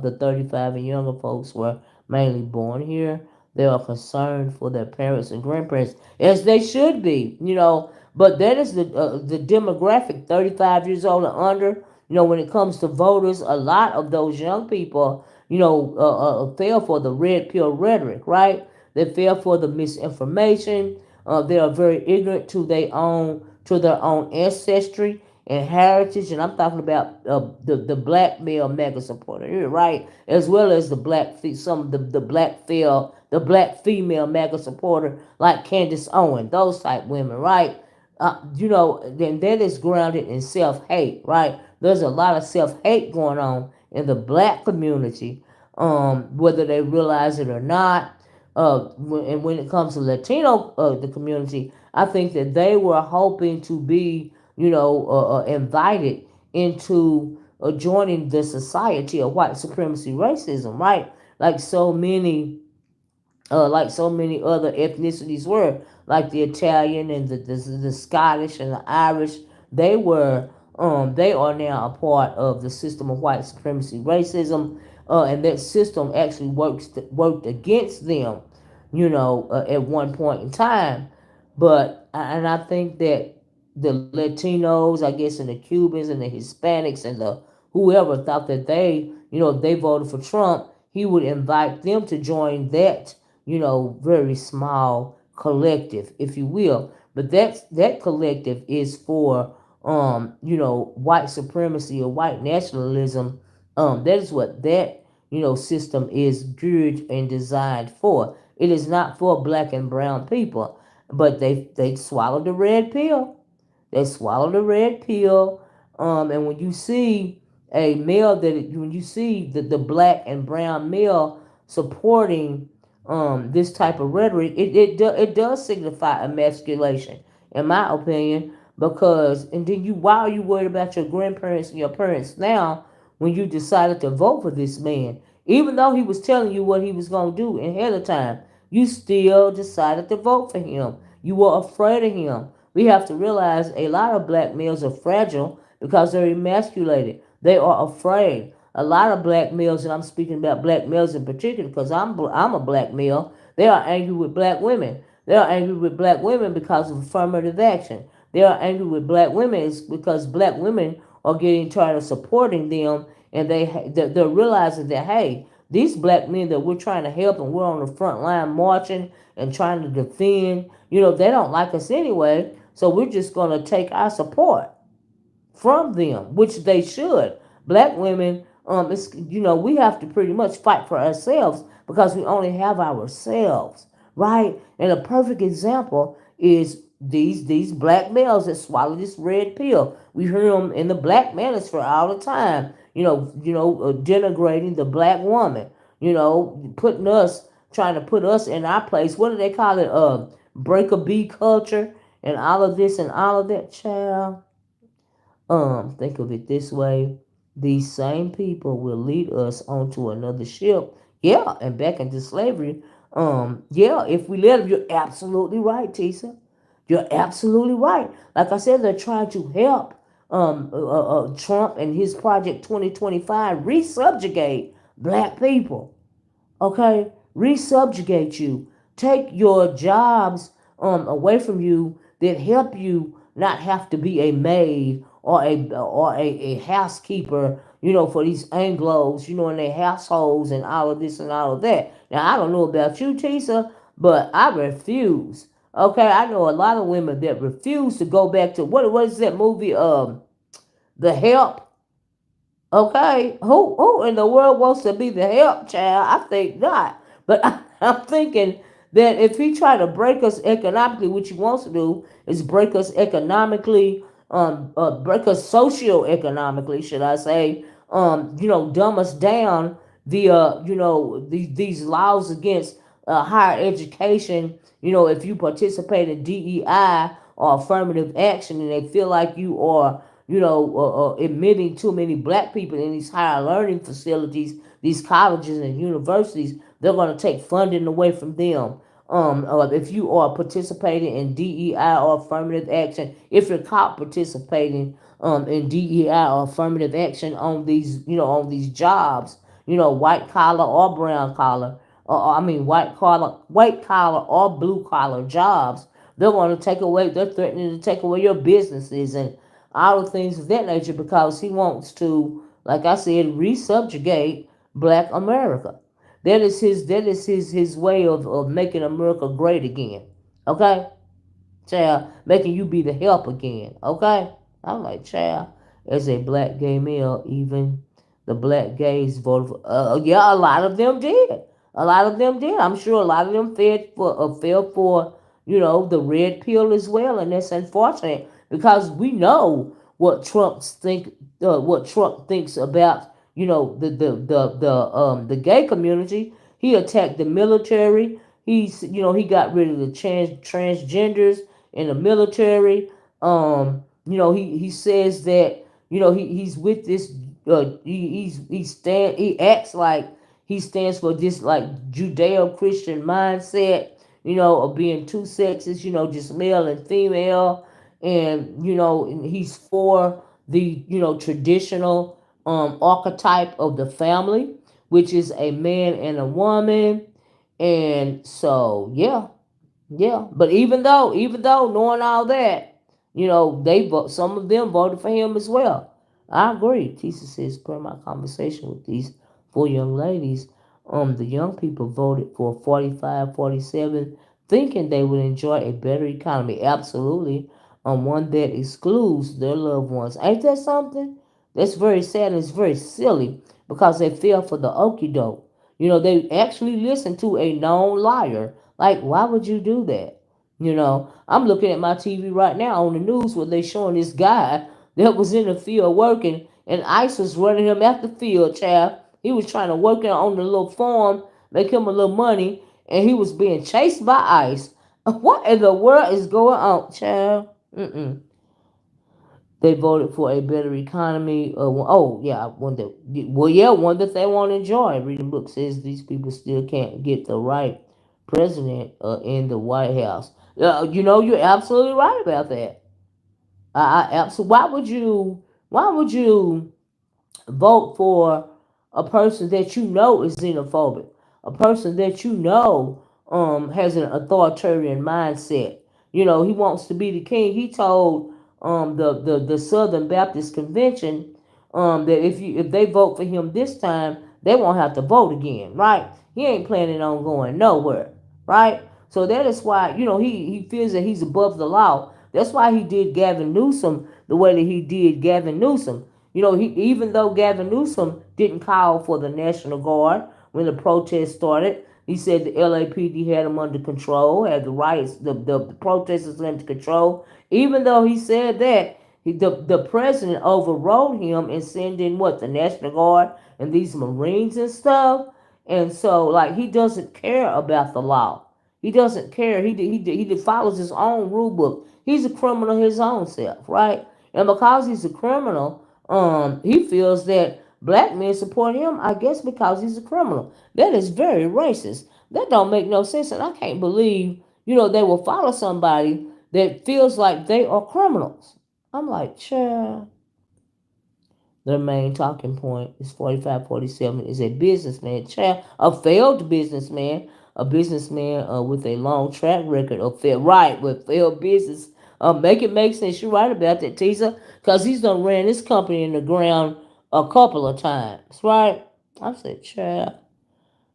the 35 and younger folks were mainly born here. They are concerned for their parents and grandparents, as they should be. But that is the demographic, 35 years old and under. When it comes to voters, a lot of those young people, fell for the red pill rhetoric, right? They fell for the misinformation. They are very ignorant to their own ancestry and heritage, and I'm talking about the black male mega supporter here, right? As well as some of the black female mega supporter like Candace Owen, those type women, right? Then that is grounded in self hate, right? There's a lot of self hate going on in the black community, whether they realize it or not. And when it comes to Latino, the community, I think that they were hoping to be, invited into joining the society of white supremacy racism, right? Like so many other ethnicities were, like the Italian and the Scottish and the Irish. They are now a part of the system of white supremacy racism, and that system actually worked against them, at one point in time. And I think that the Latinos, I guess, and the Cubans and the Hispanics and the whoever thought that they voted for Trump, he would invite them to join that, very small collective, if you will. But that collective is for, white supremacy or white nationalism. That is what that, system is geared and designed for. It is not for black and brown people, but they swallowed the red pill. They swallow the red pill. And when you see when you see the black and brown male supporting this type of rhetoric, it does signify emasculation, in my opinion. Because and then why are you worried about your grandparents and your parents now when you decided to vote for this man? Even though he was telling you what he was going to do ahead of time, you still decided to vote for him. You were afraid of him. We have to realize a lot of black males are fragile because they're emasculated. They are afraid. A lot of black males, and I'm speaking about black males in particular because I'm a black male, they are angry with black women. They are angry with black women because of affirmative action. They are angry with black women because black women are getting tired of supporting them, and they're realizing that, hey, these black men that we're trying to help and we're on the front line marching and trying to defend, they don't like us anyway. So we're just going to take our support from them, which they should. Black women, we have to pretty much fight for ourselves because we only have ourselves, right? And a perfect example is these black males that swallow this red pill. We hear them in the black manosphere all the time. Denigrating the black woman. Trying to put us in our place. What do they call it? Break a bee culture and all of this and all of that, child. Think of it this way. These same people will lead us onto another ship. Yeah, and back into slavery. Yeah, if we let them, you're absolutely right, Tisa. You're absolutely right. Like I said, they're trying to help Trump and his Project 2025 resubjugate black people. Okay? Resubjugate you. Take your jobs away from you that help you not have to be a maid or a housekeeper, for these Anglos, in their households and all of this and all of that. Now I don't know about you, Tisa, but I refuse. Okay, I know a lot of women that refuse to go back to what is that movie? The Help. Okay, who in the world wants to be the help child? I think not. But I'm thinking that if he try to break us economically, what he wants to do is break us economically, break us socio-economically, should I say, dumb us down via, these laws against higher education. If you participate in DEI or affirmative action and they feel like you are, admitting too many black people in these higher learning facilities, these colleges and universities, they're going to take funding away from them. If you are participating in DEI or affirmative action, if you're caught participating in DEI or affirmative action on these, on these jobs, white collar or brown collar, white collar or blue collar jobs, they're going to take away. They're threatening to take away your businesses and all the things of that nature because he wants to, like I said, resubjugate Black America. That is his way of making America great again. Okay? Child, making you be the help again. Okay? I'm like, child, as a black gay male, even the black gays voted for, yeah, a lot of them did. A lot of them did. I'm sure a lot of them fell for, the red pill as well, and that's unfortunate because we know what Trump thinks about, the gay community. He attacked the military. He got rid of the transgenders in the military. He says that he's with this. He acts like he stands for this like Judeo-Christian mindset. Of being two sexes. Just male and female, and he's for the traditional archetype of the family, which is a man and a woman. And so, yeah, yeah, but even though knowing all that, some of them voted for him as well. I agree. Tisa says, per my conversation with these four young ladies, the young people voted for 45, 47, thinking they would enjoy a better economy. Absolutely, one that excludes their loved ones. Ain't that something? That's very sad and it's very silly because they fell for the okie doke. They actually listened to a known liar. Like, why would you do that? I'm looking at my TV right now on the news where they showing this guy that was in the field working, and ICE was running him at the field, child. He was trying to work on the little farm, make him a little money, and he was being chased by ICE. What in the world is going on, child? Mm-mm. They voted for a better economy. Oh yeah, one that one that they want to enjoy. Reading book says these people still can't get the right president in the White House. You're absolutely right about that. I absolutely. Why would you vote for a person that you know is xenophobic, a person that you know has an authoritarian mindset. He wants to be the king. He told the Southern Baptist Convention that if they vote for him this time, they won't have to vote again, right? He ain't planning on going nowhere, right? So that is why he feels that he's above the law. That's why he did Gavin Newsom the way that he did Gavin Newsom. Even though Gavin Newsom didn't call for the National Guard when the protest started, he said the LAPD had him under control, had the riots, the protesters under control. Even though he said that, the president overrode him and sent in the National Guard and these Marines and stuff. And so, like, he doesn't care about the law. He doesn't care. He follows his own rule book. He's a criminal his own self, right? And because he's a criminal, he feels that black men support him, I guess because he's a criminal. That is very racist. That don't make no sense, and I can't believe, they will follow somebody that feels like they are criminals. I'm like, child. Their main talking point is 45, 47 is a businessman, child, a failed businessman, a businessman with a long track record of with failed business. Make it make sense. You're right about that, Tisa, because he's done ran this company in the ground a couple of times, right? I said, child,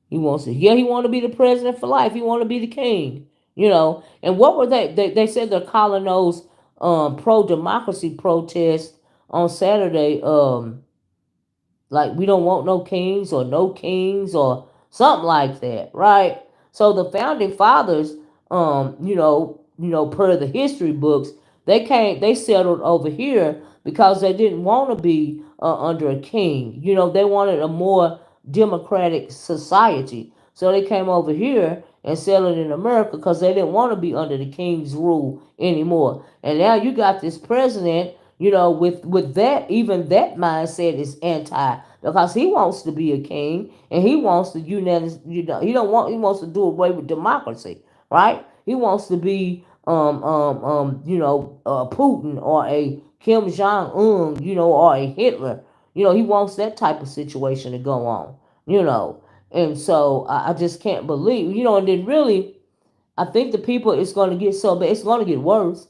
he want to be the president for life. He want to be the king, And what were they said they're calling those pro-democracy protests on Saturday, like we don't want no kings or something like that, right? So the founding fathers, per the history books, they settled over here because they didn't want to be under a king. They wanted a more democratic society. So they came over here and settled in America because they didn't want to be under the king's rule anymore. And now you got this president, with that, even that mindset is anti, because he wants to be a king and he wants to he wants to do away with democracy, right? He wants to be Putin or a Kim Jong Un, or a Hitler. He wants that type of situation to go on, and so I just can't believe, and then really, I think the people, it's going to get so bad, it's going to get worse,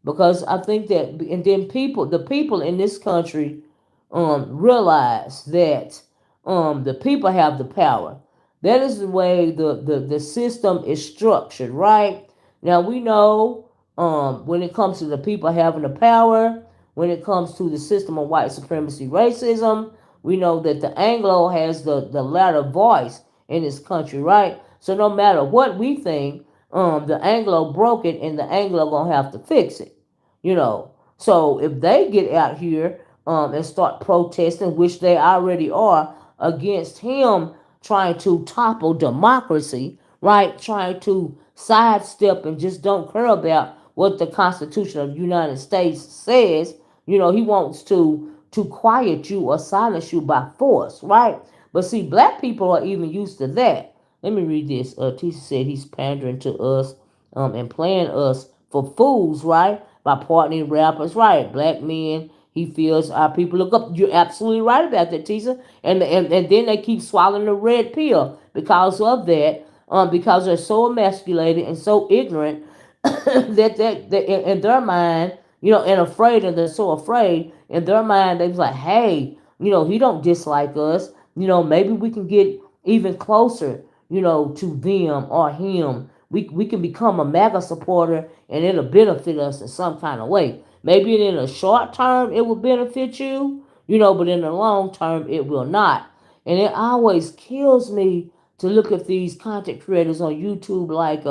because I think that, and then the people in this country realize that the people have the power. That is the way the system is structured, right? Now we know, when it comes to the people having the power, when it comes to the system of white supremacy racism, we know that the Anglo has the louder voice in this country, right? So no matter what we think, the Anglo broke it and the Anglo gonna have to fix it, you know. So if they get out here and start protesting, which they already are, against him trying to topple democracy, right? Trying to sidestep and just don't care about what the Constitution of the United States says. He wants to quiet you or silence you by force, right? But see, black people are even used to that. Let me read this. Tisha said he's pandering to us and playing us for fools, right? By partnering rappers, right? Black men, he feels our people look up. You're absolutely right about that, Tisha. And then they keep swallowing the red pill because of that, because they're so emasculated and so ignorant that in their mind, and afraid, and they're so afraid in their mind, they was like, hey, he don't dislike us. Maybe we can get even closer, to them or him. We can become a MAGA supporter and it'll benefit us in some kind of way. Maybe in the short term it will benefit you, but in the long term it will not. And it always kills me to look at these content creators on YouTube, like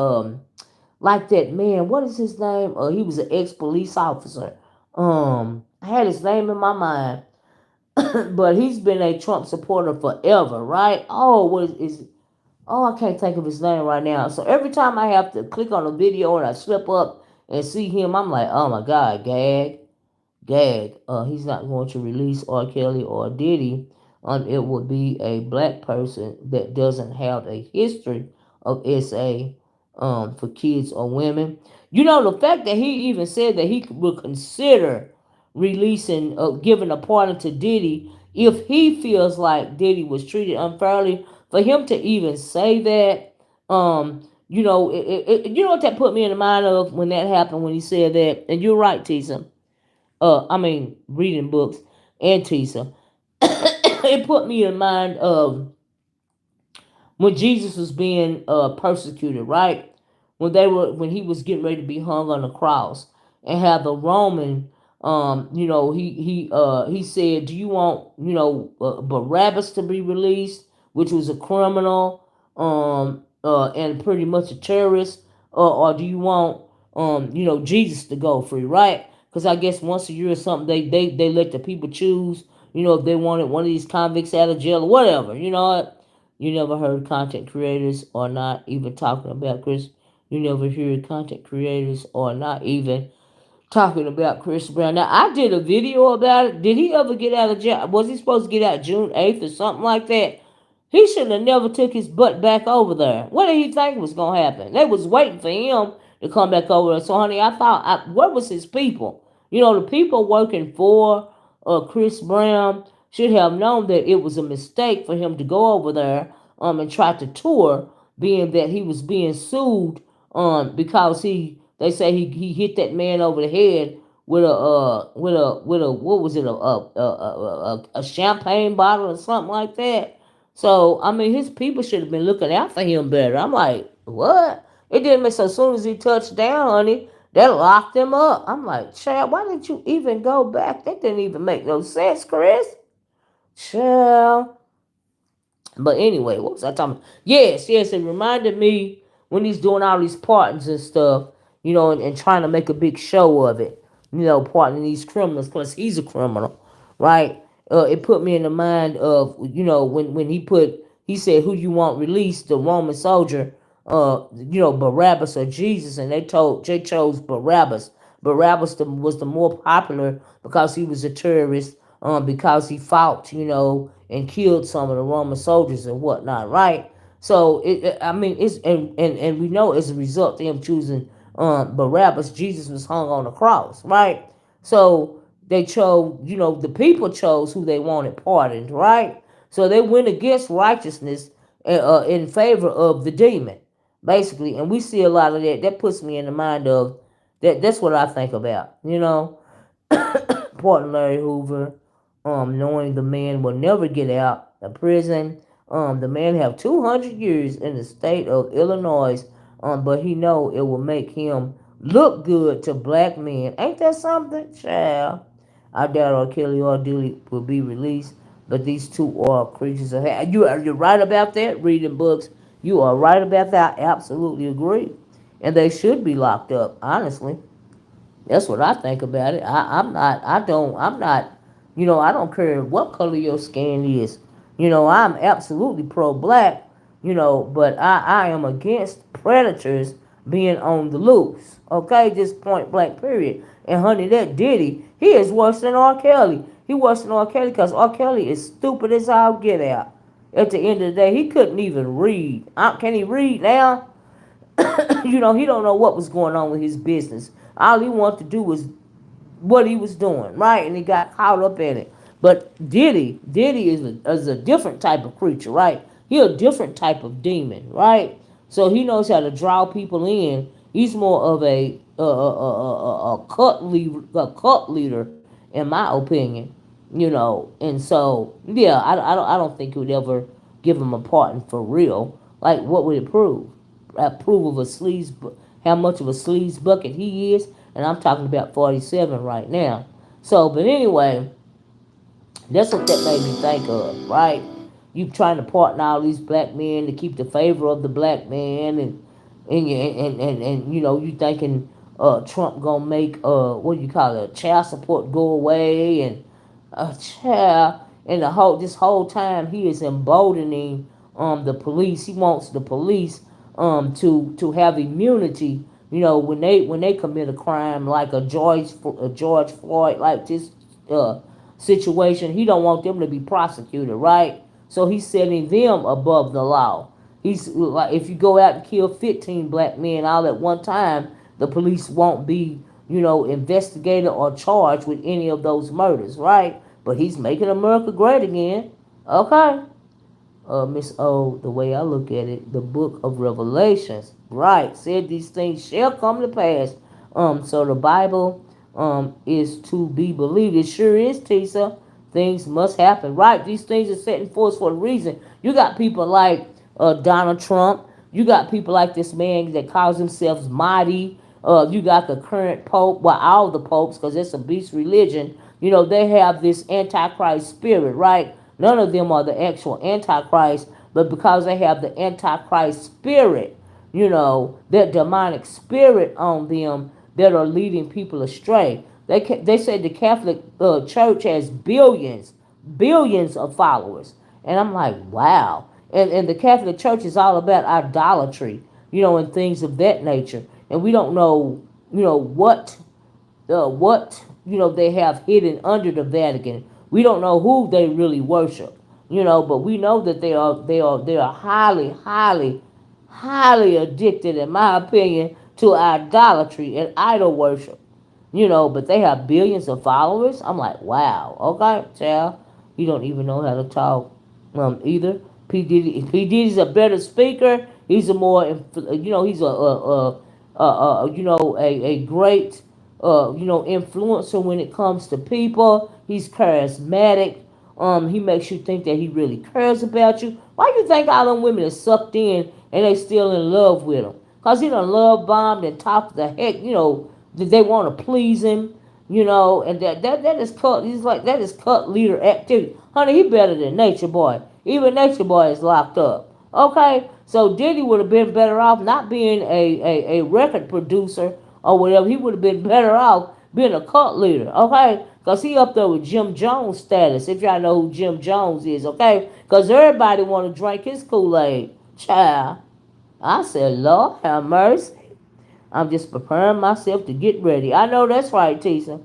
that man. What is his name? He was an ex police officer. I had his name in my mind, but he's been a Trump supporter forever, right? Oh, oh, I can't think of his name right now. So every time I have to click on a video and I slip up and see him, I'm like, oh my God, gag. He's not going to release R. Kelly or Diddy. It would be a black person that doesn't have a history of SA for kids or women. The fact that he even said that he would consider releasing, giving a pardon to Diddy if he feels like Diddy was treated unfairly. For him to even say that, you know what that put me in the mind of when that happened, when he said that. And you're right, Tisa. Reading books and Tisa. It put me in mind of when Jesus was being persecuted, right? When he was getting ready to be hung on the cross, and how the Roman, he said, "Do you want Barabbas to be released, which was a criminal, and pretty much a terrorist, or do you want Jesus to go free, right?" Because I guess once a year or something, they let the people choose, if they wanted one of these convicts out of jail or whatever. You never heard content creators or not even talking about Chris. You never hear content creators or not even talking about Chris Brown. Now, I did a video about it. Did he ever get out of jail? Was he supposed to get out June 8th or something like that? He should have never took his butt back over there. What did he think was going to happen? They was waiting for him to come back over there. So, honey, what was his people? The people working for Chris Brown should have known that it was a mistake for him to go over there and try to tour, being that he was being sued because they say he hit that man over the head with a what was it, a champagne bottle or something like that. So I mean, his people should have been looking out for him better. I'm like, what? It didn't make, so as soon as he touched down, honey, that locked him up. I'm like, Chad, why didn't you even go back? That didn't even make no sense, Chris. Child. But anyway, what was I talking about? Yes, yes, it reminded me when he's doing all these partings and stuff, and trying to make a big show of it, pardoning these criminals, plus he's a criminal, right? It put me in the mind of, when he said, who you want released, the Roman soldier, Barabbas or Jesus, and they chose Barabbas. Barabbas was the more popular because he was a terrorist, because he fought, and killed some of the Roman soldiers and whatnot, right? So I mean, it's and we know as a result of him choosing Barabbas, Jesus was hung on the cross, right? So they chose, the people chose who they wanted pardoned, right? So they went against righteousness in favor of the demon, basically. And we see a lot of that. That puts me in the mind of that. That's what I think about, Pardon Larry Hoover, knowing the man will never get out of prison. The man have 200 years in the state of Illinois, but he know it will make him look good to black men. Ain't that something, child? I doubt R. Kelly or Diddy will be released, but these two are creatures of hell. You're right about that. Reading books, you are right about that. I absolutely agree, and they should be locked up. Honestly. That's what I think about it. I'm not, I don't care what color your skin is. I'm absolutely pro-black, but I am against predators being on the loose. Okay, just point blank, period. And honey, that Diddy, he is worse than R. Kelly. He worse than R. Kelly because R. Kelly is stupid as all get out. At the end of the day, he couldn't even read. Can he read now? He don't know what was going on with his business. All he wanted to do was what he was doing, right? And he got caught up in it. But Diddy is a different type of creature, right? He a different type of demon, right? So he knows how to draw people in. He's more of a cult leader, in my opinion. And so yeah, I don't think it would ever give him a pardon for real. Like, what would it prove? Prove of a sleaze, how much of a sleaze bucket he is, and I'm talking about 47 right now. So, but anyway, that's what that made me think of, right? You trying to partner all these black men to keep the favor of the black man, and you thinking Trump gonna make what do you call it, child support go away, and child, and this whole time he is emboldening the police. He wants the police to have immunity. When they commit a crime like a George Floyd, like this uh, situation, he don't want them to be prosecuted, right? So he's setting them above the law. He's like, if you go out and kill 15 black men all at one time, the police won't be, investigated or charged with any of those murders, right? But he's making America great again. Okay. Miss O, the way I look at it, the book of Revelations, right, said these things shall come to pass. So the Bible is to be believed. It sure is, Tisa. Things must happen, right? These things are set in force for a reason. You got people like Donald Trump. You got people like this man that calls himself mighty. You got the current pope, well, all the popes, because it's a beast religion. They have this antichrist spirit, right? None of them are the actual antichrist, but because they have the antichrist spirit, that demonic spirit on them that are leading people astray. They say the Catholic Church has billions of followers, and I'm like, wow. And the Catholic Church is all about idolatry, and things of that nature. And we don't know, what they have hidden under the Vatican. We don't know who they really worship, but we know that they are highly addicted, in my opinion, to idolatry and idol worship. But they have billions of followers. I'm like, wow, okay, child, you don't even know how to talk, either. P Diddy's a better speaker. He's a more, he's a great, influencer when it comes to people. He's charismatic. He makes you think that he really cares about you. Why you think all them women are sucked in and they still in love with him? Cause he done love bombed and talked the heck, that they want to please him, and that is cult. He's like, that is cult leader activity. Honey, he better than Nature Boy. Even Nature Boy is locked up. Okay, so Diddy would have been better off not being a record producer or whatever. He would have been better off being a cult leader. Okay, because he up there with Jim Jones status. If y'all know who Jim Jones is, okay, because everybody want to drink his Kool-Aid. Child, I said, Lord have mercy. I'm just preparing myself to get ready. I know that's right, Tisa.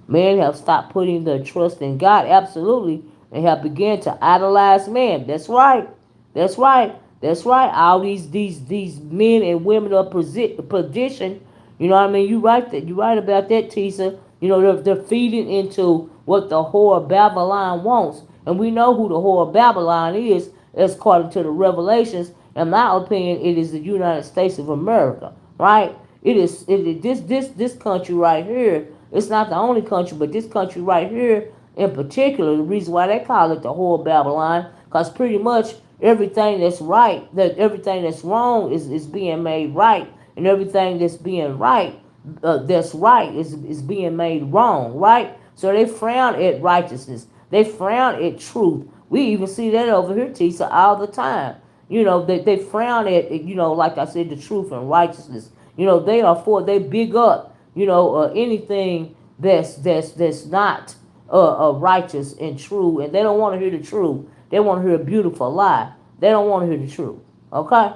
Men have stopped putting their trust in God, absolutely, and have begun to idolize man. That's right. That's right. That's right. All these men and women of position. You know what I mean? You right that you right about that, Tisa. You know they're feeding into what the whore of Babylon wants, and we know who the whore of Babylon is, as according to the Revelations. In my opinion, it is the United States of America. Right? It is this country right here. It's not the only country, but this country right here in particular. The reason why they call it the whole Babylon, because pretty much everything that's right, that everything that's wrong is being made right, and everything that's being right, that's right is being made wrong. Right? So they frown at righteousness. They frown at truth. We even see that over here, Tisa, all the time. You know, they frown at, like I said, the truth and righteousness. They big up, anything that's not righteous and true, and they don't want to hear the truth. They want to hear a beautiful lie. They don't want to hear the truth. Okay?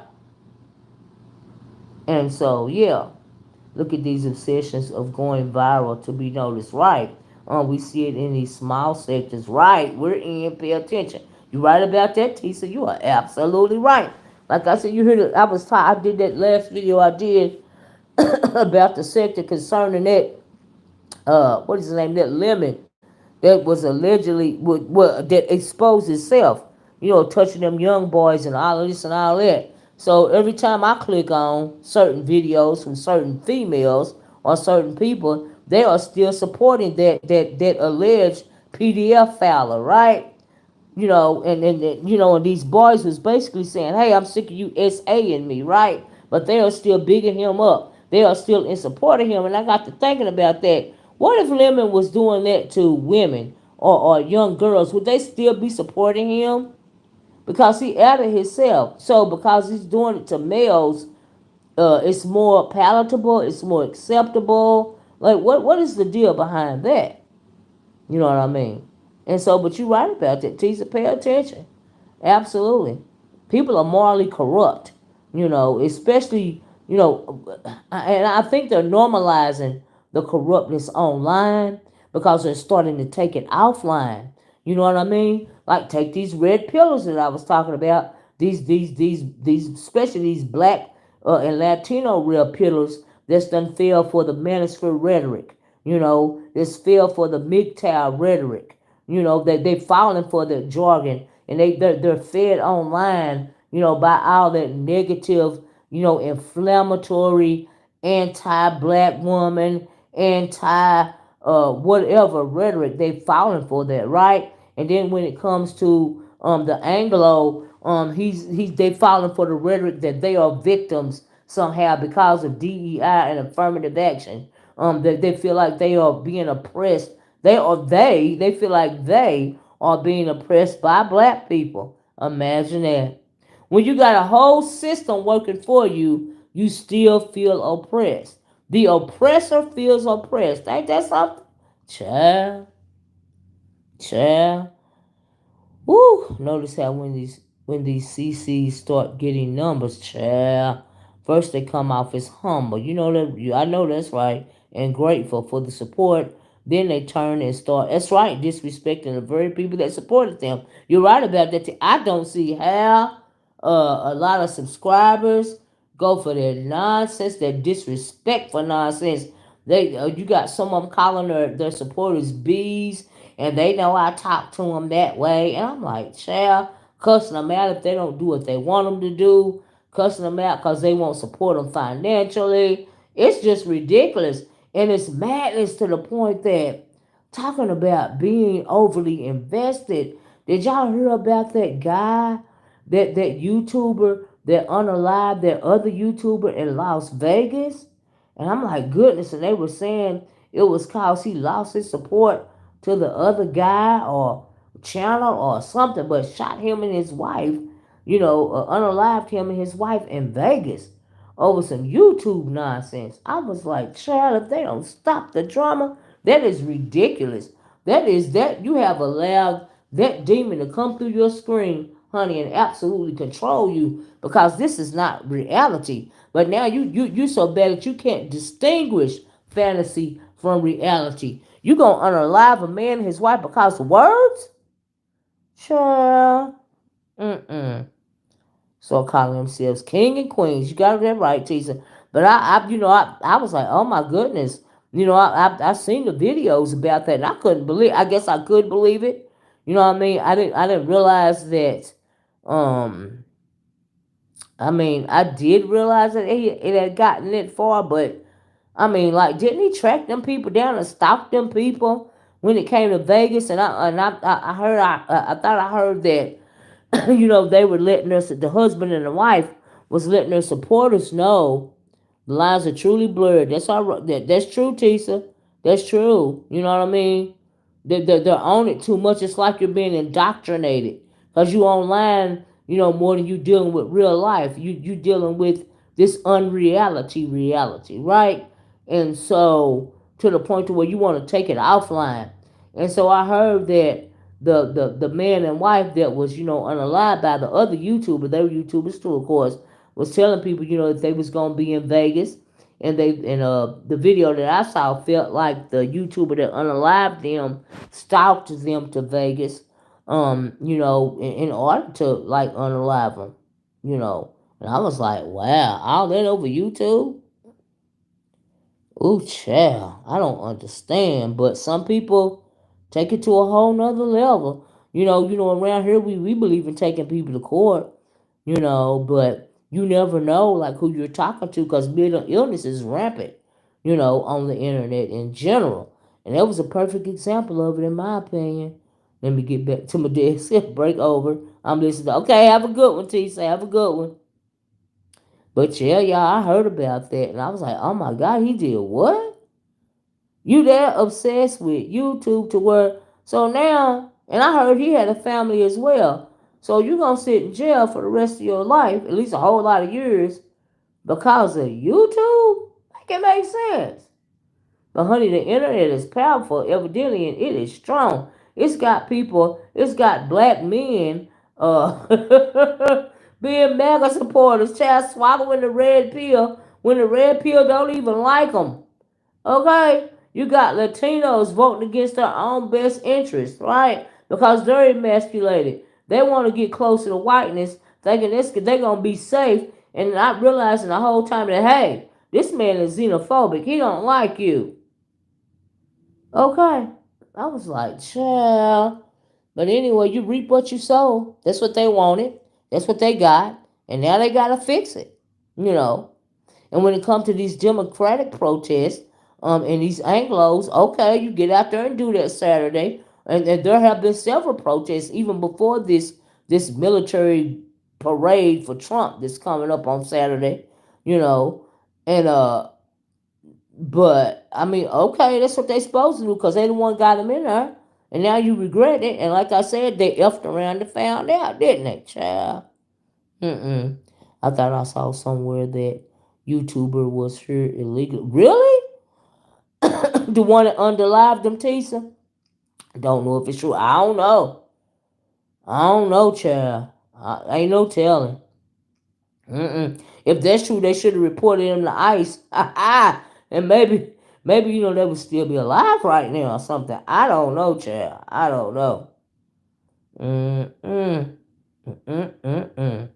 And so, yeah, look at these obsessions of going viral to be noticed. Right? We see it in these small sectors. Right? We're in. Pay attention. You right about that, Tisa? You are absolutely right. Like I said, you heard it. I did that last video I did about the sector concerning that. What is his name? That lemon that was allegedly that exposed itself. Touching them young boys and all of this and all that. So every time I click on certain videos from certain females or certain people, they are still supporting that alleged PDF filer, right? And these boys was basically saying, "Hey, I'm sick of you SAing me," right? But they are still bigging him up. They are still in support of him. And I got to thinking about that. What if Lemon was doing that to women or young girls? Would they still be supporting him? Because he added himself. So because he's doing it to males, it's more palatable. It's more acceptable. Like what is the deal behind that? You know what I mean? And so, but you're right about that, Tisa. Pay attention. Absolutely. People are morally corrupt, especially, and I think they're normalizing the corruptness online because they're starting to take it offline. You know what I mean? Like take these red pillars that I was talking about, these especially these black and Latino red pillars that's done fell for the manosphere rhetoric. This fell for the MGTOW rhetoric. They've fallen for the jargon, and they're fed online, by all that negative, inflammatory, anti-black woman, anti whatever rhetoric. They've fallen for that, right? And then when it comes to the Anglo, they've fallen for the rhetoric that they are victims somehow because of DEI and affirmative action. They feel like they are being oppressed. They feel like they are being oppressed by black people. Imagine that. When you got a whole system working for you, you still feel oppressed. The oppressor feels oppressed. Ain't that something? Child, child. Woo! Notice how when these CCs start getting numbers, child. First they come off as humble. You know that I know that's right, and grateful for the support. Then they turn and start. That's right, disrespecting the very people that supported them. You're right about that. I don't see how a lot of subscribers go for that nonsense, that disrespectful nonsense. You got some of them calling their supporters bees, and they know I talk to them that way. And I'm like, child, cussing them out if they don't do what they want them to do, cussing them out because they won't support them financially. It's just ridiculous. And it's madness to the point that talking about being overly invested. Did y'all hear about that guy, that YouTuber that unalived that other YouTuber in Las Vegas? And I'm like, goodness. And they were saying it was cause he lost his support to the other guy or channel or something, but shot him and his wife, unalived him and his wife in Vegas over some YouTube nonsense. I was like, child, if they don't stop the drama, that is ridiculous. That you have allowed that demon to come through your screen, honey, and absolutely control you, because this is not reality. But now you so bad that you can't distinguish fantasy from reality. You gonna unalive a man and his wife because of words? Child. Mm-mm. So calling themselves king and queens. You got that right, Tisa. But I was like, oh my goodness. I seen the videos about that, and I couldn't believe. I guess I could believe it. You know what I mean? I didn't realize that. Um, I did realize that it had gotten that far, but like, didn't he track them people down and stalk them people when it came to Vegas? And I heard I thought I heard that they were letting us, the husband and the wife was letting their supporters know the lines are truly blurred. That's true, Tisa. That's true. You know what I mean? They're on it too much. It's like you're being indoctrinated because you online, more than you dealing with real life. You dealing with this unreality reality, right? And so to the point to where you want to take it offline. And so I heard that the man and wife that was unalive by the other YouTuber, they were YouTubers too, of course, was telling people that they was gonna be in Vegas, and the video that I saw felt like the YouTuber that unalived them stalked them to Vegas, in order to like unalive them, and I was like, wow, all that over YouTube. Ooh, child, I don't understand. But some people take it to a whole nother level. Around here we believe in taking people to court, but you never know like who you're talking to, because mental illness is rampant, on the internet in general. And that was a perfect example of it, in my opinion. Let me get back to my desk. Break over. I'm listening. Okay, have a good one, T. Say, have a good one. But yeah, y'all, I heard about that, and I was like, oh my God, he did what? You that obsessed with YouTube to where, so now, and I heard he had a family as well. So you're going to sit in jail for the rest of your life, at least a whole lot of years, because of YouTube? Make it make sense. But honey, the internet is powerful, evidently, and it is strong. It's got black men being MAGA supporters, child, swallowing the red pill when the red pill don't even like them. Okay? You got Latinos voting against their own best interests, right? Because they're emasculated. They want to get closer to whiteness, thinking they're going to be safe, and not realizing the whole time that, hey, this man is xenophobic. He don't like you. Okay. I was like, child. But anyway, you reap what you sow. That's what they wanted. That's what they got. And now they got to fix it. You know. And when it comes to these Democratic protests, and these Anglos, okay, you get out there and do that Saturday. And there have been several protests even before this military parade for Trump that's coming up on Saturday, you know. And but okay, that's what they supposed to do, because they the one got them in there. And now you regret it. And like I said, they effed around and found out, didn't they, child? Mm-mm. I thought I saw somewhere that YouTuber was here illegal. Really? The one that underlived them, Tisa? Don't know if it's true. I don't know, child. Ain't no telling. Mm-mm. If that's true, they should have reported him to ICE. And maybe they would still be alive right now or something. I don't know, child. I don't know. Mm-mm. Mm-mm.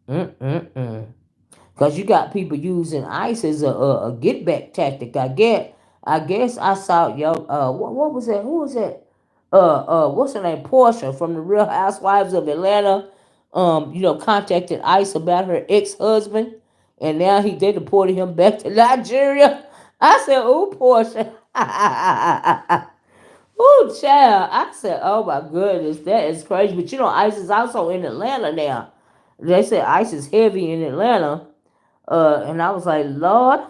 Mm-mm. Because you got people using ICE as a get back tactic. I guess I saw what was that? Who was that? What's her name? Portia from the Real Housewives of Atlanta. Contacted ICE about her ex-husband, and now they deported him back to Nigeria. I said, "Oh, Portia." Oh, child. I said, oh my goodness, that is crazy. But ICE is also in Atlanta now. They said ICE is heavy in Atlanta. And I was like, Lord,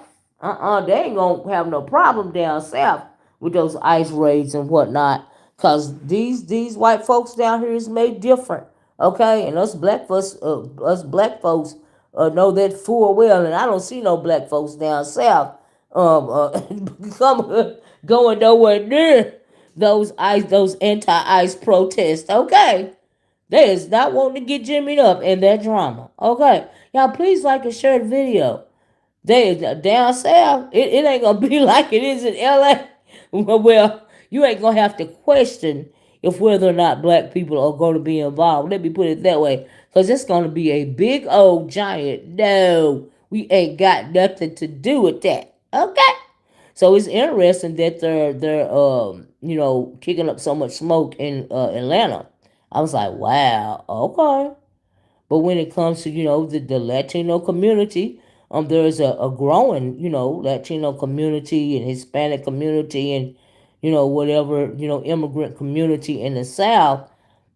they ain't gonna have no problem down south with those ICE raids and whatnot. Cause these white folks down here is made different, okay? And us black folks know that full well. And I don't see no black folks down south come going nowhere near those anti-ICE protests, okay? They is not wanting to get jimmied up in that drama, okay? Y'all please like and share the video. They down south, it ain't gonna be like it is in LA. Well, you ain't gonna have to question if whether or not black people are gonna be involved. Let me put it that way. Cause it's gonna be a big old giant no. We ain't got nothing to do with that. Okay? So it's interesting that they're kicking up so much smoke in Atlanta. I was like, wow, okay. But when it comes to, the Latino community, there's a growing, Latino community and Hispanic community and, whatever, immigrant community in the South.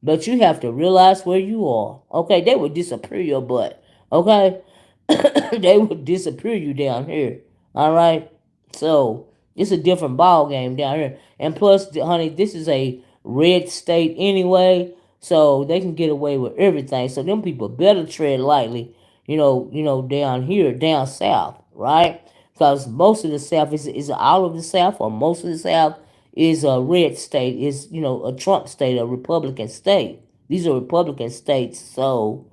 But you have to realize where you are. Okay, they would disappear your butt. Okay? They would disappear you down here. All right? So it's a different ball game down here. And plus, honey, this is a red state anyway, so they can get away with everything. So them people better tread lightly, down here, down south, right? Because most of the South is all of the South, or most of the South is a red state, is a Trump state, a Republican state. These are Republican states, so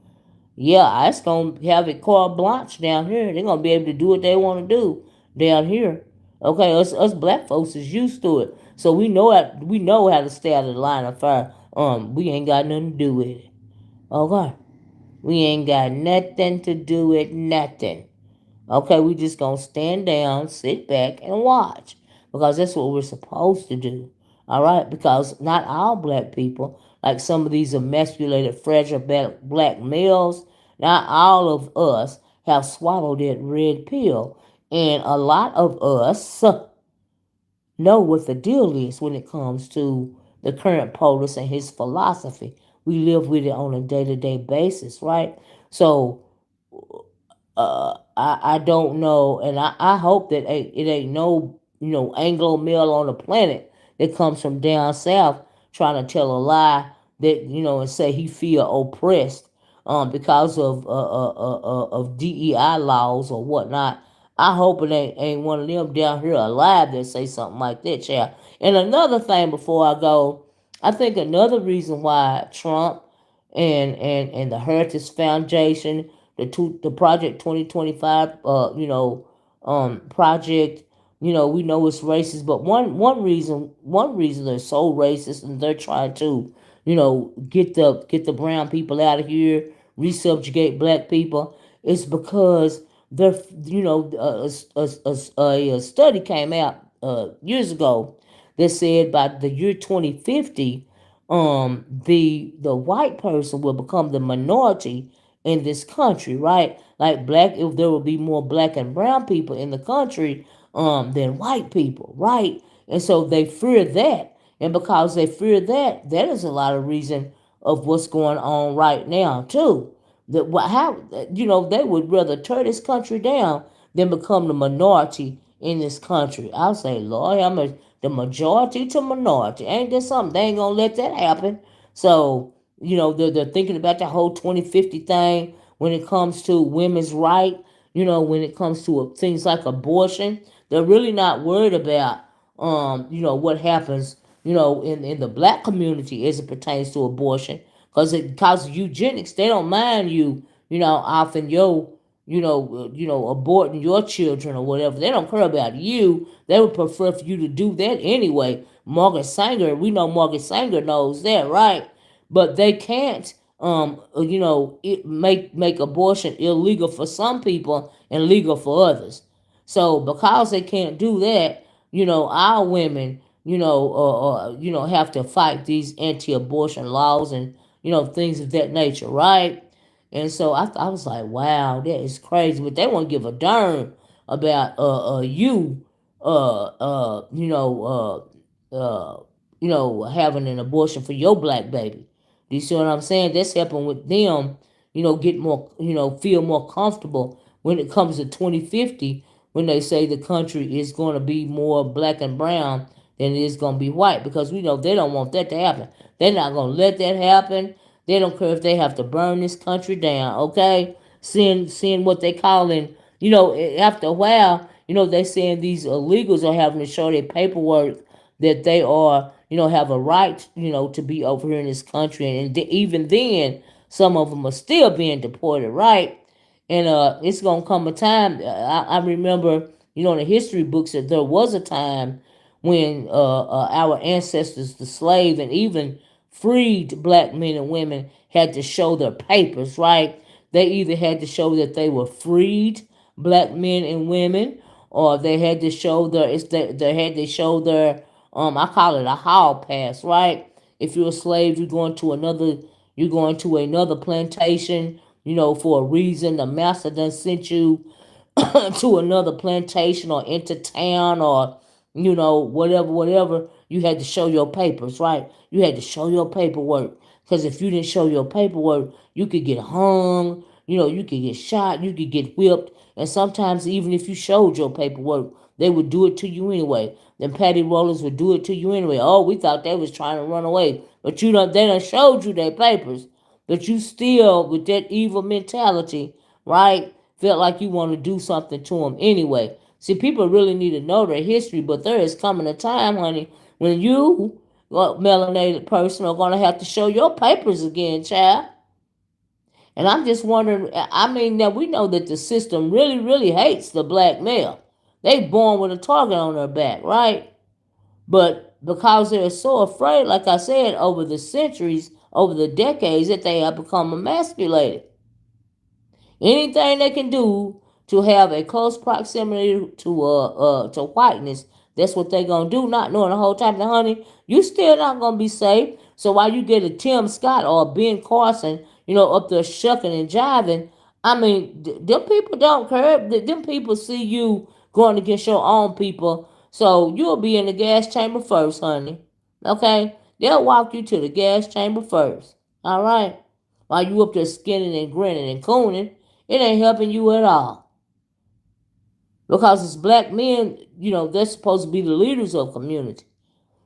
yeah, it's gonna have it carte blanche down here. They're gonna be able to do what they want to do down here. Okay, us black folks is used to it, so we know how to stay out of the line of fire. We ain't got nothing to do with it. Okay, we ain't got nothing to do with nothing. Okay, we just gonna stand down, sit back, and watch because that's what we're supposed to do. All right, because not all black people, like some of these emasculated, fragile black males, not all of us have swallowed that red pill, and a lot of us know what the deal is when it comes to the current POTUS and his philosophy. We live with it on a day-to-day basis, right? So I don't know, and I hope that it ain't no Anglo male on the planet that comes from down south trying to tell a lie that and say he feel oppressed because of DEI laws or whatnot. I hope it ain't one of them down here alive that say something like that, child. And another thing before I go, I think another reason why Trump and the Heritage Foundation, the Project 2025, project, we know it's racist, but one reason they're so racist and they're trying to, get the brown people out of here, resubjugate black people, is because they're, a study came out years ago that said by the year 2050, the white person will become the minority in this country, right? Like black, if there will be more black and brown people in the country than white people, right? And so they fear that, and because they fear that, that is a lot of reason of what's going on right now too. That how they would rather tear this country down than become the minority in this country. I'll say, Lord, the majority to minority. Ain't that something? They ain't gonna let that happen. So, they're thinking about that whole 2050 thing when it comes to women's right, when it comes to things like abortion. They're really not worried about, what happens, in the black community as it pertains to abortion. Because it causes eugenics. They don't mind you, often aborting your children or whatever. They don't care about you. They would prefer for you to do that anyway. Margaret Sanger, we know Margaret Sanger knows that, right? But they can't, make abortion illegal for some people and legal for others. So because they can't do that, our women, have to fight these anti-abortion laws and things of that nature, right? And so I was like, wow, that is crazy. But they won't give a darn about you having an abortion for your black baby. Do you see what I'm saying? That's helping with them, get more, feel more comfortable when it comes to 2050, when they say the country is going to be more black and brown than it is going to be white, because we know they don't want that to happen. They're not going to let that happen. They don't care if they have to burn this country down, okay? Seeing what they calling, after a while, they saying these illegals are having to show their paperwork that they are, have a right, to be over here in this country. And even then, some of them are still being deported, right? And it's gonna come a time. I remember, in the history books, that there was a time when our ancestors, the slave and even freed black men and women, had to show their papers, right? They either had to show that they were freed black men and women, or they had to show they had to show their I call it a hall pass, right? If you're a slave, you're going to another plantation, for a reason. The master done sent you to another plantation or into town, or whatever. You had to show your papers, right? You had to show your paperwork, because if you didn't show your paperwork, you could get hung, you could get shot, you could get whipped. And sometimes, even if you showed your paperwork, they would do it to you anyway. Then patty rollers would do it to you anyway. Oh, we thought they was trying to run away, but they done showed you their papers, but you still, with that evil mentality, right, felt like you want to do something to them anyway. See, people really need to know their history, but there is coming a time, honey, when you, melanated person, are going to have to show your papers again, child. And I'm just wondering, I mean, now we know that the system really, really hates the black male. They born with a target on their back, right? But because they're so afraid, like I said, over the centuries, over the decades, that they have become emasculated. Anything they can do to have a close proximity to whiteness, that's what they gonna do. Not knowing the whole time that, honey, you still not gonna be safe. So while you get a Tim Scott or a Ben Carson, up there shucking and jiving, I mean, them people don't care. Them people see you going against your own people, so you'll be in the gas chamber first, honey. Okay, they'll walk you to the gas chamber first. All right, while you up there skinning and grinning and cooning, it ain't helping you at all. Because it's black men, they're supposed to be the leaders of community.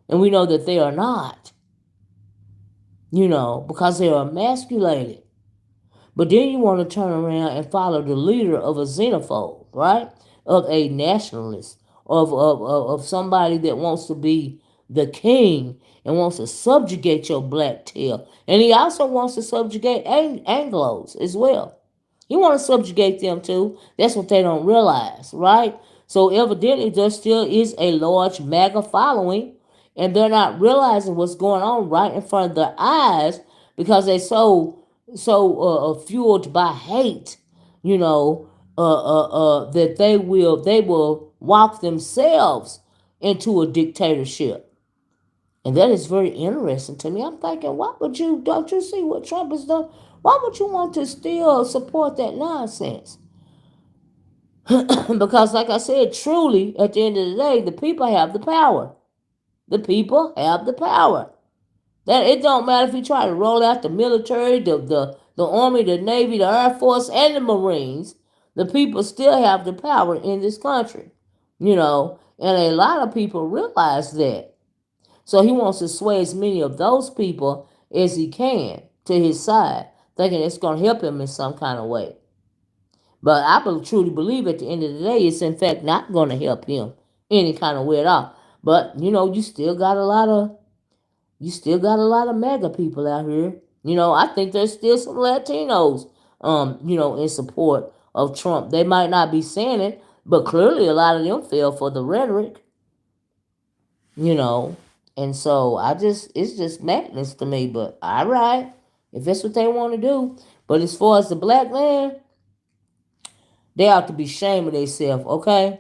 And we know that they are not, because they are emasculated. But then you want to turn around and follow the leader of a xenophobe, right? Of a nationalist, of somebody that wants to be the king and wants to subjugate your black tail. And he also wants to subjugate Anglos as well. You want to subjugate them too. That's what they don't realize, right? So evidently there still is a large MAGA following, and they're not realizing what's going on right in front of their eyes, because they fueled by hate, that they will walk themselves into a dictatorship. And that is very interesting to me. I'm thinking, don't you see what Trump has done? Why would you want to still support that nonsense? Because, like I said, truly, at the end of the day, the people have the power. The people have the power. That it don't matter if you try to roll out the military, the Army, the Navy, the Air Force, and the Marines. The people still have the power in this country. And a lot of people realize that. So he wants to sway as many of those people as he can to his side, thinking it's going to help him in some kind of way. But I truly believe at the end of the day, it's in fact not going to help him any kind of way at all. But you still got a lot of MAGA people out here. I think there's still some Latinos, in support of Trump. They might not be saying it, but clearly a lot of them fell for the rhetoric. And so it's just madness to me. But all right, if that's what they want to do. But as far as the black man, they ought to be ashamed of themselves, okay?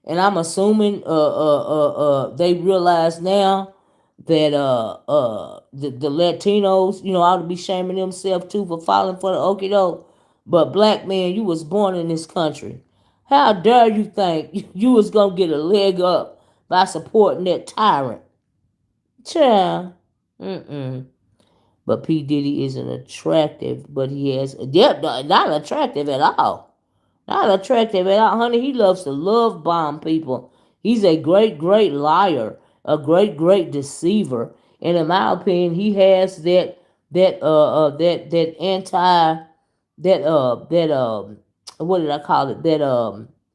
And I'm assuming they realize now that the Latinos, ought to be shaming themselves too for falling for the okie doke. But black man, you was born in this country. How dare you think you was gonna get a leg up by supporting that tyrant? Child. But P. Diddy isn't attractive, but he has, not attractive at all. Not attractive at all, honey. He loves to love bomb people. He's a great, great liar. a great deceiver. And in my opinion, he has that anti that what did I call it? That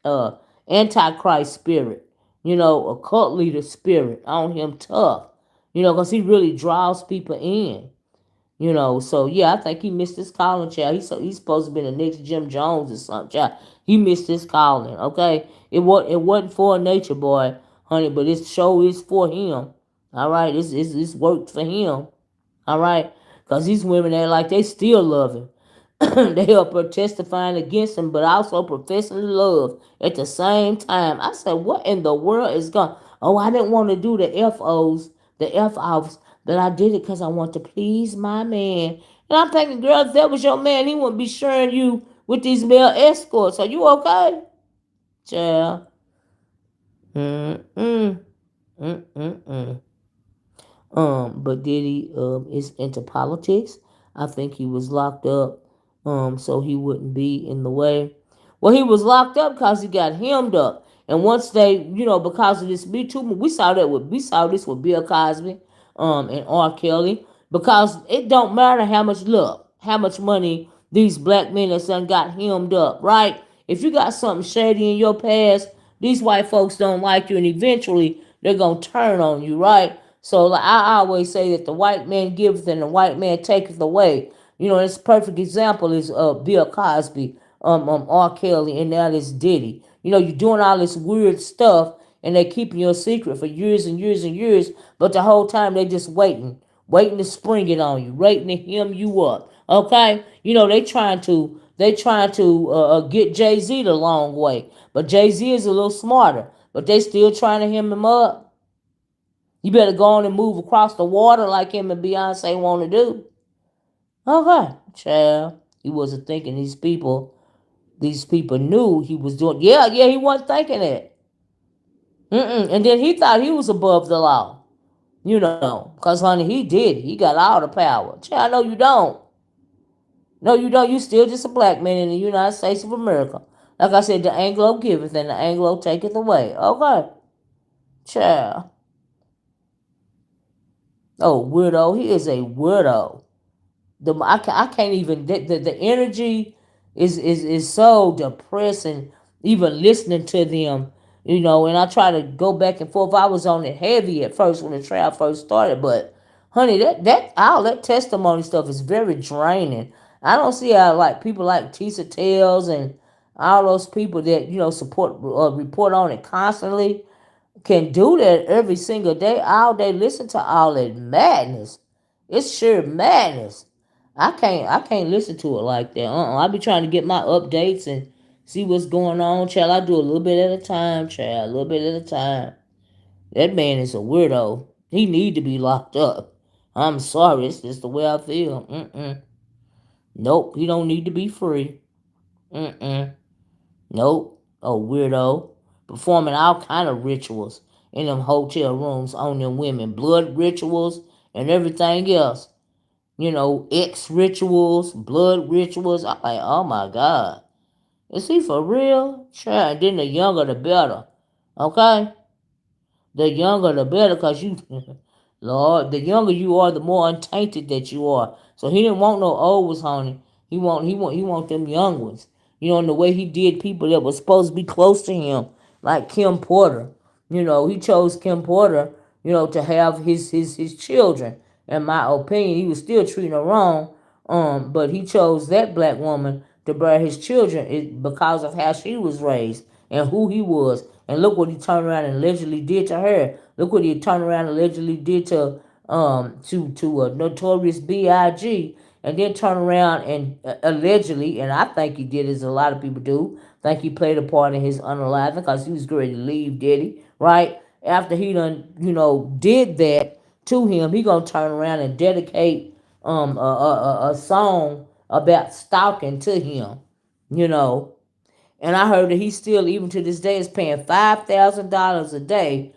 uh antichrist spirit, a cult leader spirit on him tough, because he really draws people in. So yeah, I think he missed his calling, child. He's supposed to be the next Jim Jones or something, child. He missed his calling. Okay, it wasn't for a nature boy, honey, but this show is for him. All right, it's worked for him. All right, cause these women they like they still love him. They are testifying against him, but also professing love at the same time. I said, what in the world is going? Oh, I didn't want to do the FOs, the F offs, but I did it because I want to please my man. And I'm thinking, girl, if that was your man, he wouldn't be sharing you with these male escorts. Are you okay? Child. Mm-mm. Mm-mm-mm. But Diddy is into politics. I think he was locked up so he wouldn't be in the way. Well, he was locked up because he got hemmed up. And once they, because of this Me Too, we saw this with Bill Cosby, and R. Kelly, because it don't matter how much money these black men that done got hemmed up, right? If you got something shady in your past, these white folks don't like you, and eventually they're gonna turn on you, right? So like, I always say that the white man giveth and the white man taketh away. This perfect example is Bill Cosby, R. Kelly, and now this Diddy. You're doing all this weird stuff and they keeping your secret for years and years and years, but the whole time they just waiting to spring it on you, waiting to hem you up. Okay? They trying to get Jay-Z the long way. But Jay-Z is a little smarter. But they still trying to hem him up. You better go on and move across the water like him and Beyonce want to do. Okay, child. He wasn't thinking these people knew he was doing. Yeah, he wasn't thinking it. And then he thought he was above the law. Because, honey, he did. He got all the power. Child, no, you don't. No, you don't. You still just a black man in the United States of America. Like I said, the Anglo giveth and the Anglo taketh away. Okay. Child. Oh, weirdo. He is a weirdo. I can't even the energy is so depressing even listening to them, and I try to go back and forth. I was on it heavy at first when the trial first started, but honey, that all that testimony stuff is very draining. I don't see how like people like Tisa Tales and all those people that support report on it constantly can do that every single day, all day. Listen to all that madness. It's sheer madness. I can't listen to it like that. I be trying to get my updates and see what's going on, child. I do a little bit at a time, child. A little bit at a time. That man is a weirdo. He need to be locked up. I'm sorry, it's just the way I feel. Nope, he don't need to be free. Mm-mm. Nope. Oh, weirdo. Performing all kind of rituals in them hotel rooms on them women. Blood rituals and everything else. X rituals, blood rituals. I'm like, oh my God. Is he for real? Sure. And then the younger the better. Okay? The younger the better, because you, Lord, the younger you are, the more untainted that you are. So he didn't want no old ones, honey. He want them young ones. And the way he did people that were supposed to be close to him, like Kim Porter. He chose Kim Porter, to have his children. In my opinion, he was still treating her wrong. But he chose that black woman to bear his children because of how she was raised and who he was. And look what he turned around and allegedly did to her. Look what he turned around and allegedly did to a notorious Big, and then turn around and allegedly, and I think he did, as a lot of people do, think he played a part in his unaliving because he was ready to leave Diddy, right? After he done, did that to him, he gonna turn around and dedicate a song about stalking to him, you know. And I heard that he still, even to this day, is paying $5,000 a day,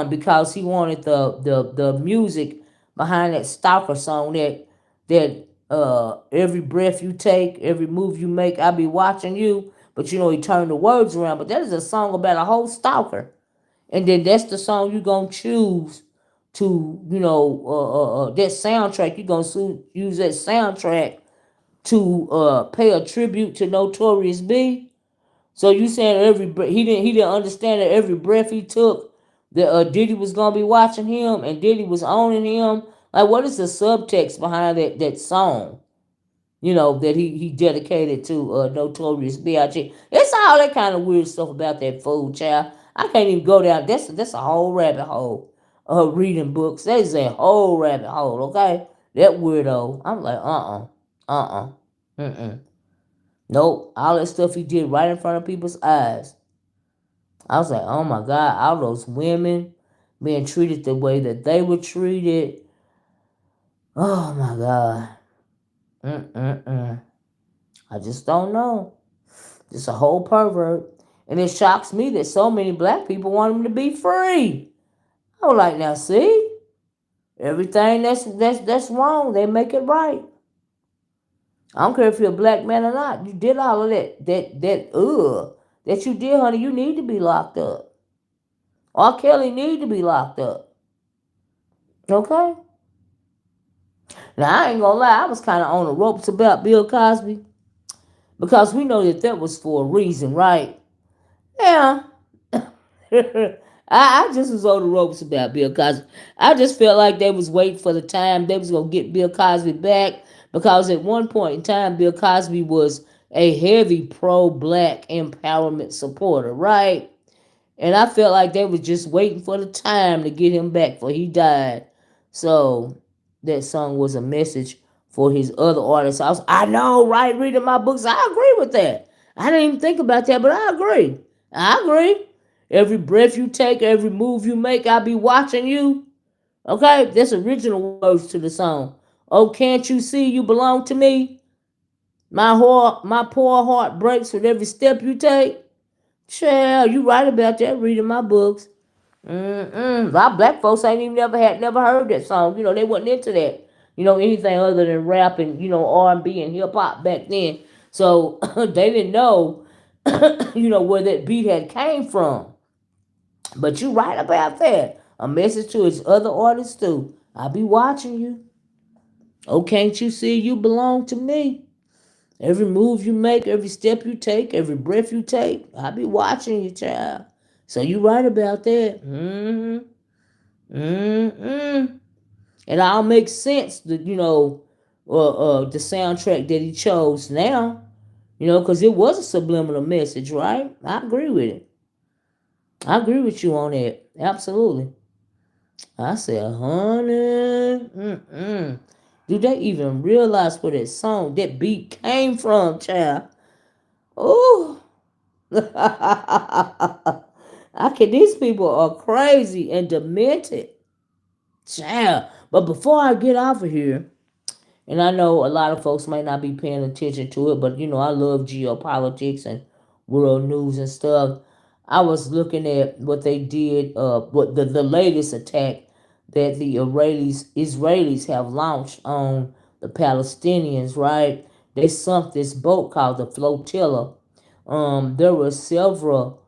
because he wanted the music behind that stalker song that every breath you take, every move you make, I be watching you. But he turned the words around. But that is a song about a whole stalker. And then that's the song you gonna choose to, that soundtrack. You gonna use that soundtrack to pay a tribute to Notorious B. So you saying he didn't understand that every breath he took, that Diddy was gonna be watching him and Diddy was owning him. Like, what is the subtext behind that song? That he dedicated to Notorious B.I.G. It's all that kind of weird stuff about that fool, child. I can't even go down. That's a whole rabbit hole. Reading books. That is a whole rabbit hole. Okay, that weirdo. I'm like, mm. Nope. All that stuff he did right in front of people's eyes. I was like, oh my God, all those women being treated the way that they were treated. Oh my God. I just don't know. Just a whole pervert. And it shocks me that so many black people want him to be free. I was like, now see? Everything that's wrong, they make it right. I don't care if you're a black man or not. You did all of that you did, honey. You need to be locked up. R. Kelly need to be locked up. Okay? Now, I ain't gonna lie. I was kind of on the ropes about Bill Cosby. Because we know that was for a reason, right? Yeah. I just was on the ropes about Bill Cosby. I just felt like they was waiting for the time they was going to get Bill Cosby back. Because at one point in time, Bill Cosby was a heavy pro-black empowerment supporter, right? And I felt like they was just waiting for the time to get him back before he died. So that song was a message for his other artists. I know, right? Reading my books, I agree with that. I didn't even think about that, but I agree. I agree. Every breath you take, every move you make, I'll be watching you. Okay? That's original words to the song. Oh, can't you see you belong to me? My poor heart breaks with every step you take. Child, you right about that, reading my books. A lot of black folks ain't even never heard that song. They wasn't into that. Anything other than rap and, R&B and hip hop back then. So they didn't know, where that beat had came from. But you right about that. A message to his other artists too. I be watching you. Oh, can't you see you belong to me? Every move you make, every step you take, every breath you take, I be watching you, child. So you right about that. It all makes sense that, the soundtrack that he chose now, because it was a subliminal message, right? I agree with it. I agree with you on that. Absolutely. I said, honey, do they even realize where that song, that beat came from, child? Oh, these people are crazy and demented. Child. But before I get off of here, and I know a lot of folks might not be paying attention to it, but I love geopolitics and world news and stuff. I was looking at what they did, what the latest attack that the Israelis have launched on the Palestinians, right? They sunk this boat called the Flotilla. There were several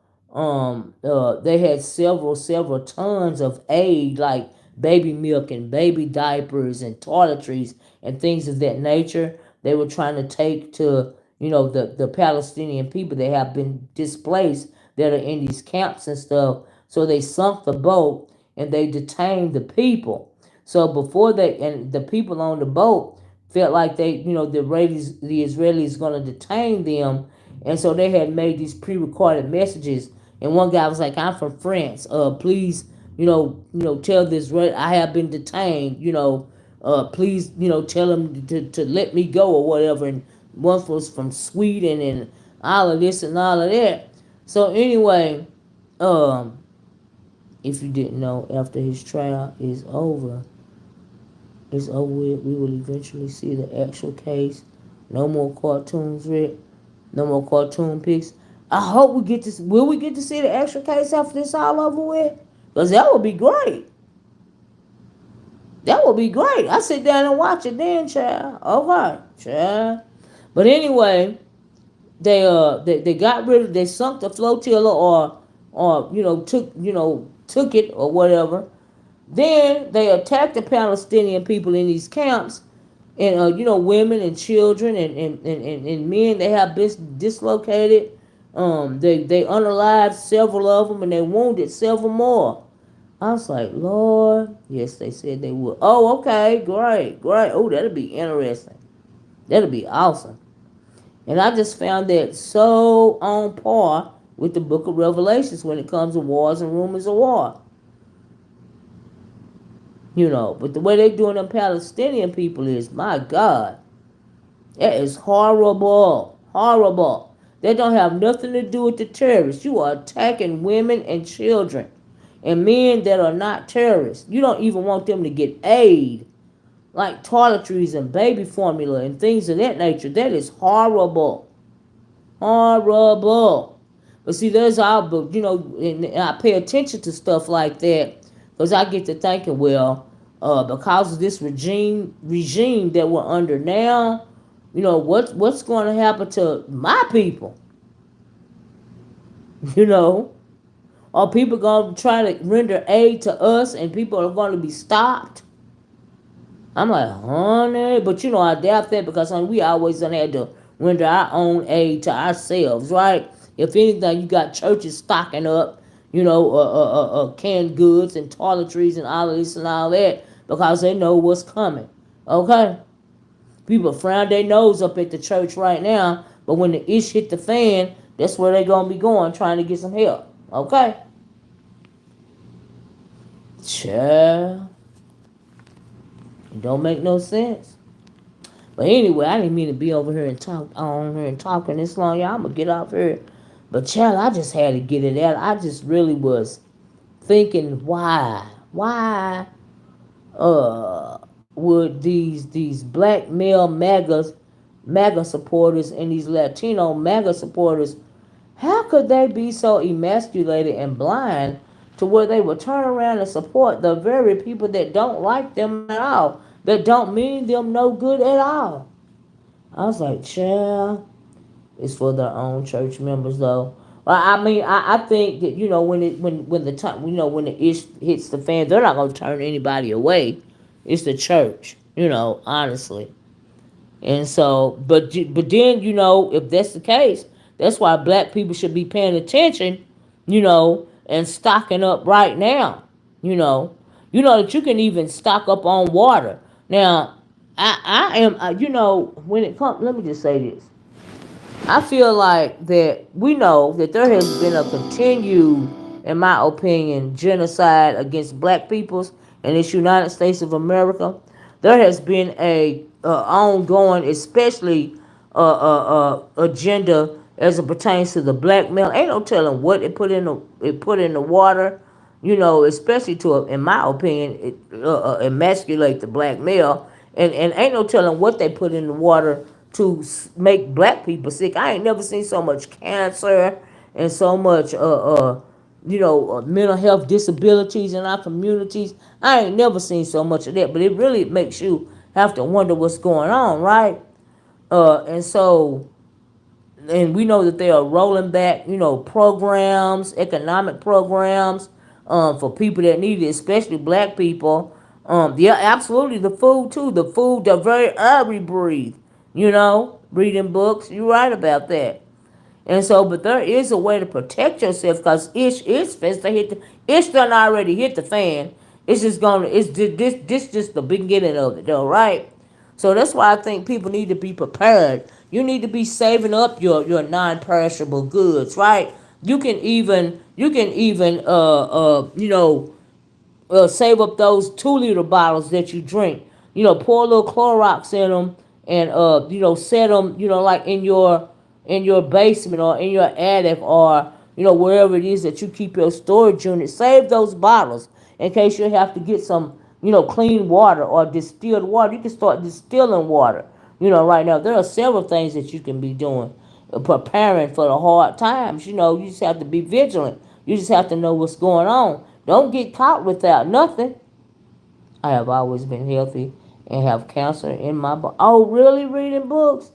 they had several tons of aid, like baby milk and baby diapers and toiletries and things of that nature. They were trying to take to, the Palestinian people that have been displaced that are in these camps and stuff. So they sunk the boat and they detained the people. So before and the people on the boat felt like the Israelis going to detain them, and so they had made these pre-recorded messages. And one guy was like, "I'm from France. Please, tell this I have been detained. Please, tell them to let me go or whatever." And one was from Sweden and all of this and all of that. So anyway, if you didn't know, after his trial is over, we will eventually see the actual case. No more cartoons, Rick. No more cartoon pics. I hope we get to. Will we get to see the actual case after this all over with? Because that would be great. That would be great. I sit down and watch it then, child. Okay, child. But anyway, they got rid of. They sunk the flotilla or took it or whatever. Then they attacked the Palestinian people in these camps, and women and children and men they have been dislocated. They unalived several of them and they wounded several more. I was like, Lord, yes, they said they would. Oh, okay, great, great. Oh, that'll be interesting. That'll be awesome. And I just found that so on par with the book of Revelations when it comes to wars and rumors of war. But the way they doing them Palestinian people is, my God, that is horrible. Horrible. That don't have nothing to do with the terrorists. You are attacking women and children and men that are not terrorists. You don't even want them to get aid, like toiletries and baby formula and things of that nature. That is horrible. Horrible. But see, there's our book, and I pay attention to stuff like that because I get to thinking, well, because of this regime that we're under now, what's going to happen to my people? Are people going to try to render aid to us and people are going to be stopped? I'm like, honey, but I doubt that because we always done had to render our own aid to ourselves, right? If anything, you got churches stocking up, canned goods and toiletries and all of this and all that because they know what's coming, okay? People frown their nose up at the church right now, but when the ish hit the fan, that's where they going to be going, trying to get some help, okay? Child. It don't make no sense. But anyway, I didn't mean to be over here and talking this long. Y'all, I'm going to get off here. But child, I just had to get it out. I just really was thinking, why? Why would these black male MAGA supporters and these Latino MAGA supporters, how could they be so emasculated and blind to where they would turn around and support the very people that don't like them at all, that don't mean them no good at all? I was like, child, it's for their own church members though. Well, I mean, I think that when the time when the ish hits the fan, they're not gonna turn anybody away. It's the church, honestly. And so, but then if that's the case, that's why black people should be paying attention, and stocking up right now. That you can even stock up on water. Now, I am, when it comes, let me just say this. I feel like that we know that there has been a continued, in my opinion, genocide against black peoples in this United States of America. There has been a ongoing, especially agenda as it pertains to the black male. Ain't no telling what it put in the water, especially to, in my opinion, emasculate the black male. And ain't no telling what they put in the water to make black people sick. I ain't never seen so much cancer and so much mental health disabilities in our communities. I ain't never seen so much of that, but it really makes you have to wonder what's going on, right? And so, and we know that they are rolling back, programs, economic programs, for people that need it, especially black people. Yeah, absolutely. The food too. The food, the very air we breathe. Reading books. You're right about that. And so, but there is a way to protect yourself because ish is fast to hit the ish done already hit the fan. It's just gonna. It's this just the beginning of it, though, right? So that's why I think people need to be prepared. You need to be saving up your non-perishable goods, right? You can even save up those 2 liter bottles that you drink. Pour a little Clorox in them and set them, like in your basement or in your attic or wherever it is that you keep your storage unit. Save those bottles in case you have to get some clean water or distilled water. You can start distilling water. Right now there are several things that you can be doing, preparing for the hard times. You just have to be vigilant. You just have to know what's going on. Don't get caught without nothing. I have always been healthy and have cancer in my body. Oh, really? Reading books?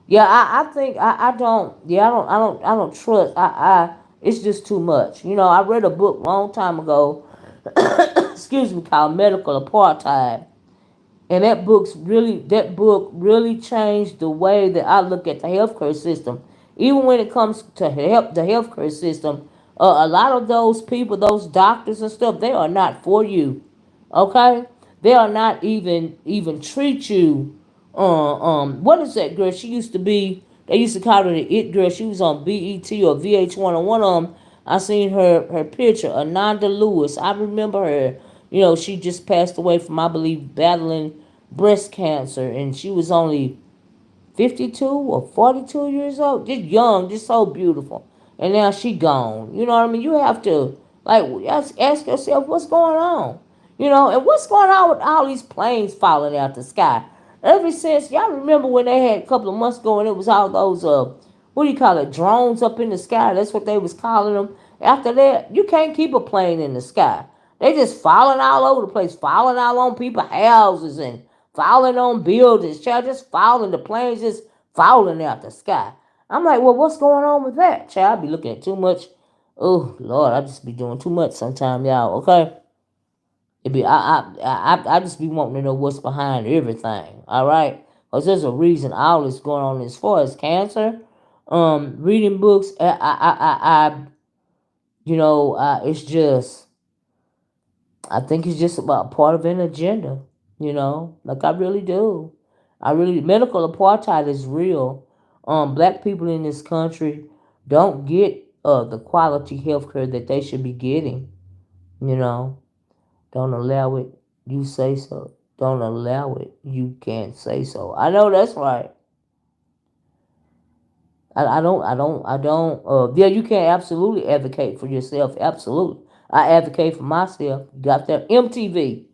Yeah, I think I don't. Yeah, I don't trust. It's just too much. I read a book a long time ago, excuse me, called Medical Apartheid. And that book really changed the way that I look at the healthcare system. Even when it comes to the healthcare system, a lot of those people, those doctors and stuff, they are not for you. Okay, they are not even treat you. What is that girl? She used to be. They used to call her the It Girl. She was on BET or VH1 or one of them. I seen her picture, Ananda Lewis. I remember her. She just passed away from, I believe, battling breast cancer, and she was only 52 or 42 years old, just young, just so beautiful. And now she gone. You know what I mean? You have to, like, ask yourself what's going on. And what's going on with all these planes falling out the sky? Ever since, y'all remember when they had a couple of months ago and it was all those, what do you call it, drones up in the sky? That's what they was calling them. After that, you can't keep a plane in the sky. They just falling all over the place, falling all on people's houses and falling on buildings, child, just falling. The planes just falling out the sky. I'm like, well, what's going on with that, child? I be looking at too much. Oh Lord, I just be doing too much sometimes, y'all. Okay, it be I just be wanting to know what's behind everything. All right, cause there's a reason all this going on as far as cancer. Reading books. It's just. I think it's just about part of an agenda, like I really do. Medical apartheid is real. Black people in this country don't get the quality health care that they should be getting, you know. Don't allow it, you say so. Don't allow it, you can't say so. I know that's right. Yeah, you can absolutely advocate for yourself. Absolutely. I advocate for myself. Got that MTV.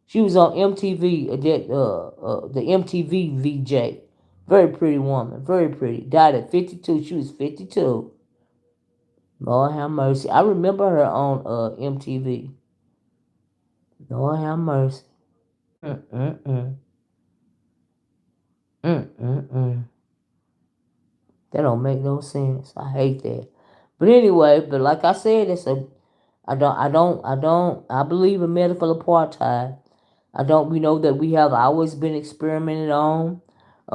She was on MTV, the MTV VJ. Very pretty woman. Very pretty. Died at 52. She was 52. Lord have mercy. I remember her on MTV. Lord have mercy. Mm-mm-mm. Mm-mm-mm. That don't make no sense. I hate that. But anyway, like I said, I believe in medical apartheid. We know that we have always been experimented on.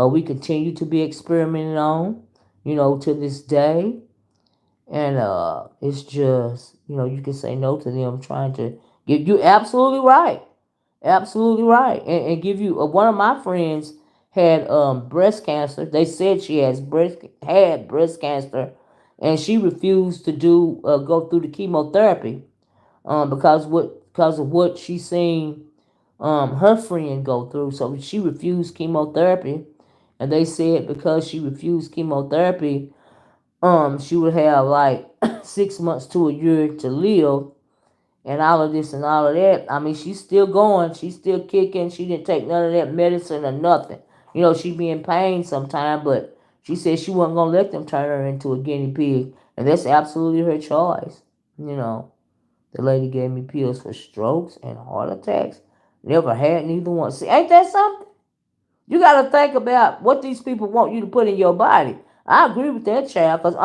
We continue to be experimented on, to this day. And it's just, you can say no to them trying to give you absolutely right. Absolutely right. And give you, one of my friends had breast cancer. They said she had breast cancer, and she refused to go through the chemotherapy because of what she seen her friend go through. So she refused chemotherapy, and they said because she refused chemotherapy, she would have like 6 months to a year to live, and all of this and all of that. I mean, she's still going, she's still kicking. She didn't take none of that medicine or nothing. She be in pain sometime, but she said she wasn't gonna let them turn her into a guinea pig, and that's absolutely her choice. You know. The lady gave me pills for strokes and heart attacks. Never had neither one. See, ain't that something? You got to think about what these people want you to put in your body. I agree with that, child, because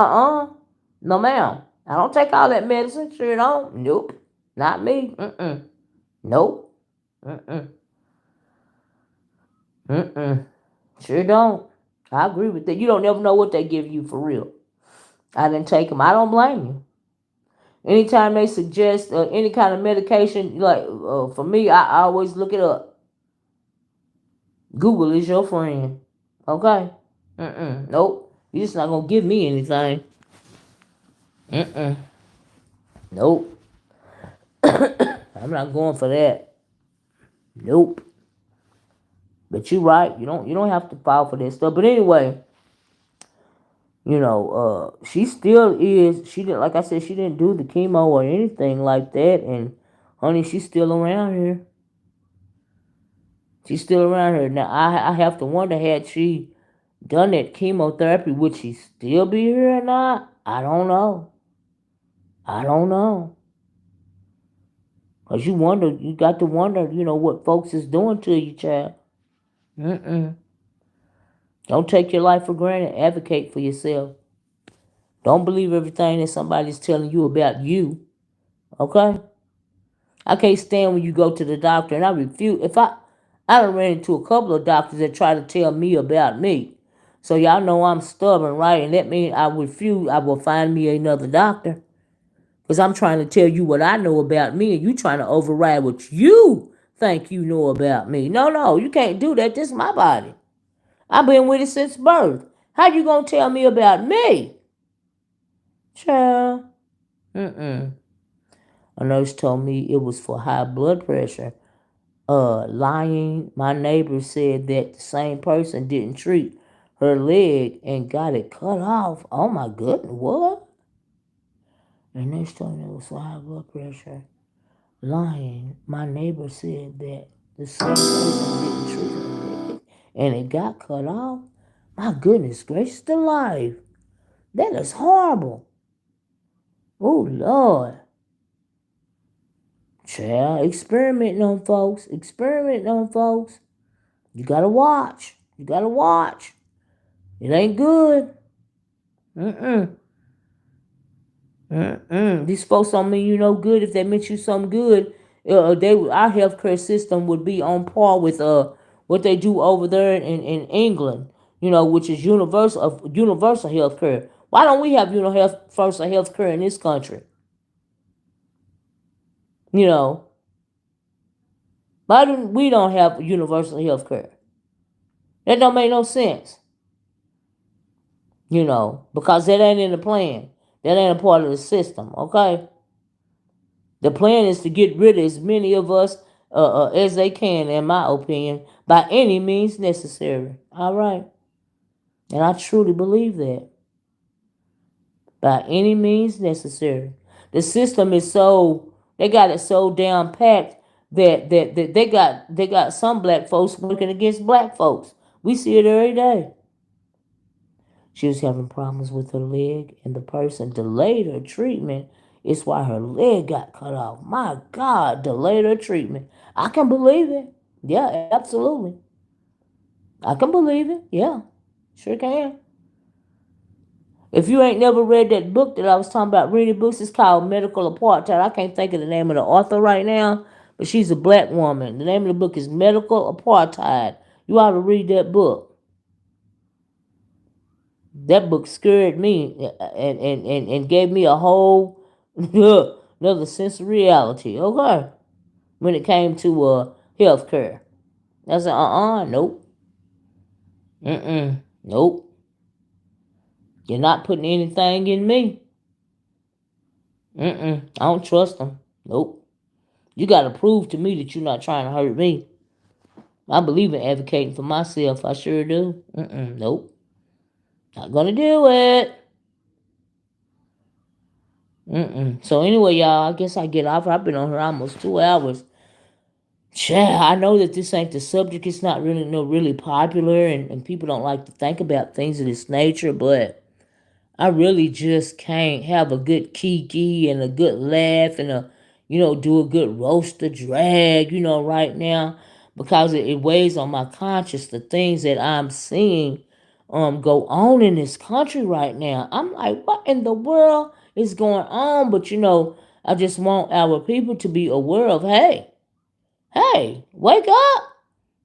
no ma'am. I don't take all that medicine. Sure don't. Nope. Not me. Mm-mm. Nope. Mm-mm. Mm-mm. Sure don't. I agree with that. You don't never know what they give you for real. I didn't take them. I don't blame you. Anytime they suggest any kind of medication, like for me, I always look it up. Google is your friend. Okay? Nope. You're just not gonna give me anything. Mm-mm. Nope. I'm not going for that. Nope. But you're right. You don't have to fall for that stuff. But anyway, she still is. She didn't, like I said, she didn't do the chemo or anything like that. And honey, she's still around here. She's still around here. Now I have to wonder, had she done that chemotherapy, would she still be here or not? I don't know. I don't know. Cause you got to wonder, what folks is doing to you, child. Mm-mm. Don't take your life for granted. Advocate for yourself. Don't believe everything that somebody's telling you about you. Okay? I can't stand when you go to the doctor, and I refuse. I done ran into a couple of doctors that try to tell me about me. So y'all know I'm stubborn, right? And that means I refuse. I will find me another doctor. Because I'm trying to tell you what I know about me, and you trying to override what you think you know about me. No, you can't do that. This is my body. I've been with it since birth. How you gonna tell me about me? Child. Mm-mm. A nurse told me it was for high blood pressure. Lying. My neighbor said that the same person didn't treat her leg and got it cut off. Oh my goodness, what? The nurse told me it was for high blood pressure. Lying. My neighbor said that the same person didn't treat her leg and it got cut off. My goodness gracious alive. That is horrible. Oh Lord. Child, experimenting on folks. Experimenting on folks. You gotta watch. You gotta watch. It ain't good. Mm-mm. Mm-mm. These folks don't mean you no good. If they meant you something good, our healthcare system would be on par with what they do over there in England. Which is universal healthcare. Why don't we have universal healthcare in this country? Why do we don't have universal healthcare? That don't make no sense. Because that ain't in the plan. That ain't a part of the system, okay? The plan is to get rid of as many of us as they can, in my opinion, by any means necessary. All right? And I truly believe that. By any means necessary. The system is they got it so down packed that they got some black folks working against black folks. We see it every day. She was having problems with her leg, and the person delayed her treatment. It's why her leg got cut off. My God, delayed her treatment. I can believe it. Yeah, absolutely. I can believe it. Yeah, sure can. If you ain't never read that book that I was talking about, reading books, it's called Medical Apartheid. I can't think of the name of the author right now, but she's a black woman. The name of the book is Medical Apartheid. You ought to read that book. That book scared me and gave me a whole another sense of reality. Okay, when it came to healthcare, I said, nope, nope. You're not putting anything in me. I don't trust them. Nope. You got to prove to me that you're not trying to hurt me. I believe in advocating for myself. I sure do. Nope. Not gonna do it. So anyway, y'all, I guess I get off. I've been on here almost 2 hours. Yeah, I know that this ain't the subject. It's not really popular, and people don't like to think about things of this nature, but I really just can't have a good kiki and a good laugh and do a good roaster drag, right now, because it weighs on my conscience, the things that I'm seeing go on in this country right now. I'm like, what in the world is going on? But I just want our people to be aware of, hey, wake up.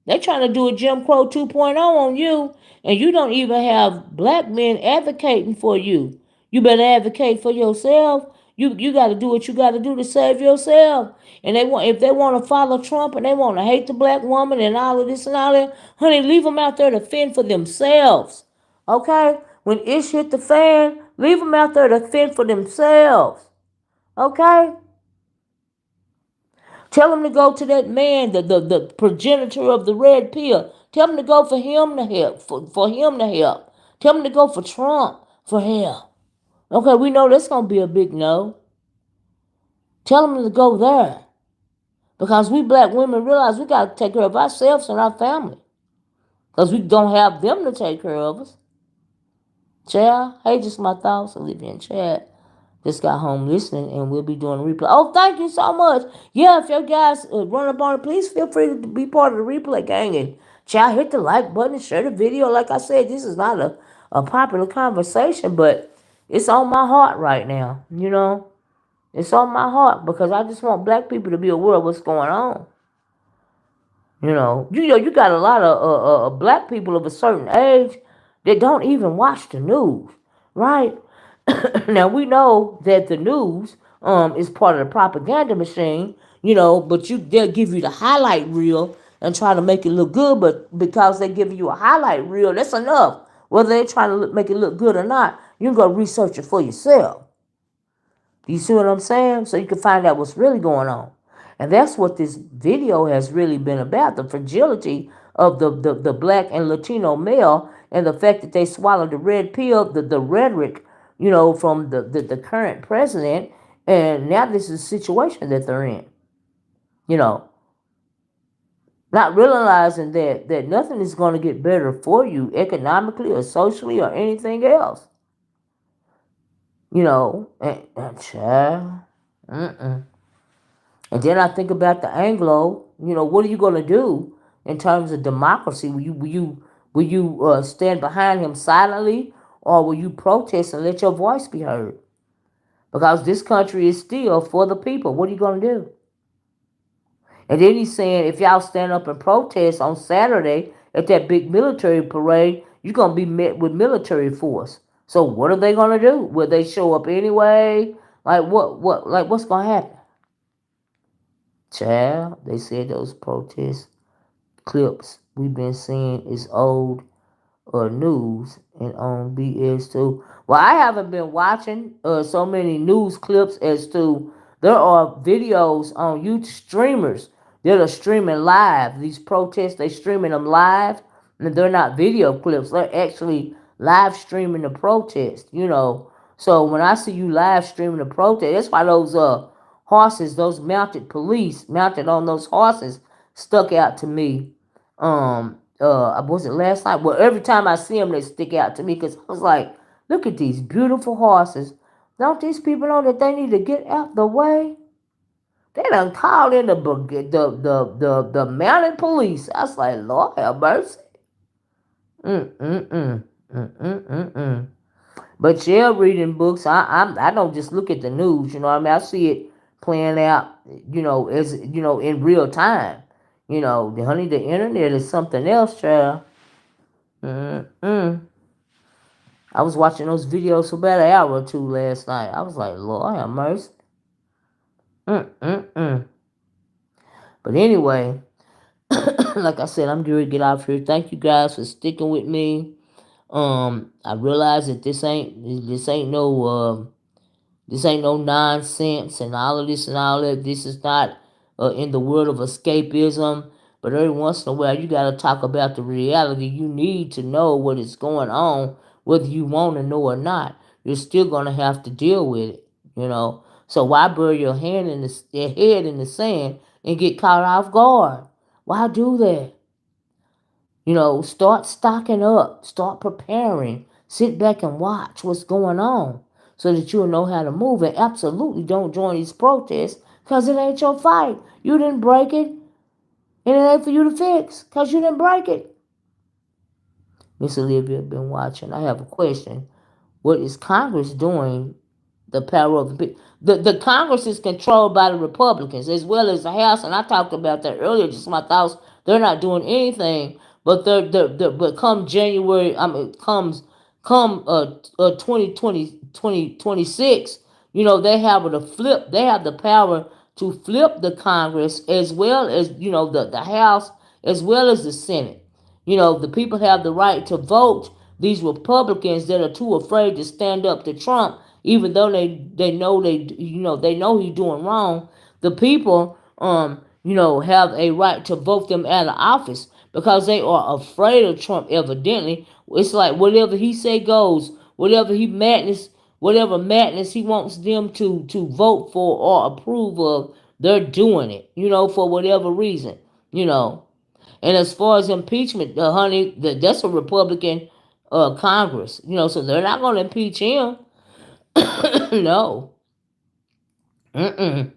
They trying to do a Jim Crow 2.0 on you, and you don't even have black men advocating for you. You better advocate for yourself. You got to do what you got to do to save yourself. And if they want to follow Trump and they want to hate the black woman and all of this and all that, honey, leave them out there to fend for themselves. Okay? When ish hit the fan, leave them out there to fend for themselves. Okay? Tell him to go to that man, the progenitor of the red pill. Tell him to go for him to help, for him to help. Tell him to go for Trump for help. Okay, we know that's going to be a big no. Tell him to go there. Because we black women realize we got to take care of ourselves and our family. Because we don't have them to take care of us. Child, hey, just my thoughts. I'll leave you in chat. Just got home listening, and we'll be doing a replay. Oh, thank you so much. Yeah, if your guys run up on it, please feel free to be part of the replay gang. And child, hit the like button, share the video. Like I said, this is not a popular conversation, but It's on my heart right now, you know. It's on my heart because I just want black people to be aware of what's going on. You got a lot of black people of a certain age that don't even watch the news, right? Now we know that the news is part of the propaganda machine, but they'll give you the highlight reel and try to make it look good, but because they give you a highlight reel, that's enough. Whether they're trying to make it look good or not, you can go research it for yourself. Do you see what I'm saying? So you can find out what's really going on. And that's what this video has really been about, the fragility of the black and Latino male and the fact that they swallowed the red pill, the rhetoric, from the current president. And now this is the situation that they're in. You know, not realizing that nothing is going to get better for you economically or socially or anything else. Child. And then I think about the Anglo. What are you going to do in terms of democracy? Will you stand behind him silently, or will you protest and let your voice be heard? Because this country is still for the people. What are you going to do? And then he's saying, if y'all stand up and protest on Saturday at that big military parade, you're going to be met with military force. So what are they going to do? Will they show up anyway? Like what's going to happen? Child, they said those protest clips we've been seeing is old news and on BS too. Well, I haven't been watching so many news clips as to there are videos on YouTube streamers that are streaming live. These protests, they streaming them live, and they're not video clips. They're actually live streaming the protest. So when I see you live streaming the protest, that's why those horses, those mounted police mounted on those horses, stuck out to me. Was it last night? Well, every time I see them, they stick out to me because I was like, look at these beautiful horses. Don't these people know that they need to get out the way? They done called in the mounted police. I was like, Lord have mercy. But yeah, reading books, I don't just look at the news. You know what I mean? I see it playing out. As in real time. The internet is something else, child. I was watching those videos for about an hour or two last night. I was like, Lord have mercy. But anyway, like I said, I'm going to get off here. Thank you guys for sticking with me. I realize that this ain't no nonsense and all of this and all that. This is not in the world of escapism. But every once in a while, you got to talk about the reality. You need to know what is going on, whether you want to know or not. You're still going to have to deal with it, So why bury your head in the sand and get caught off guard? Why do that? Start stocking up. Start preparing. Sit back and watch what's going on so that you'll know how to move. And absolutely don't join these protests because it ain't your fight. You didn't break it. And it ain't for you to fix because you didn't break it. Miss Olivia, been watching. I have a question. What is Congress doing? The power of the Congress is controlled by the Republicans as well as the House, and I talked about that earlier. Just my thoughts. They're not doing anything, but but come January, come 2026, they have the flip. They have the power to flip the Congress as well as the House as well as the Senate. The people have the right to vote these Republicans that are too afraid to stand up to Trump, even though they know they know he's doing wrong. The people have a right to vote them out of office because they are afraid of Trump. Evidently, it's like whatever he say goes. Whatever madness he wants them to vote for or approve of, they're doing it. For whatever reason. And as far as impeachment, honey, that's a Republican Congress, so they're not going to impeach him. No. And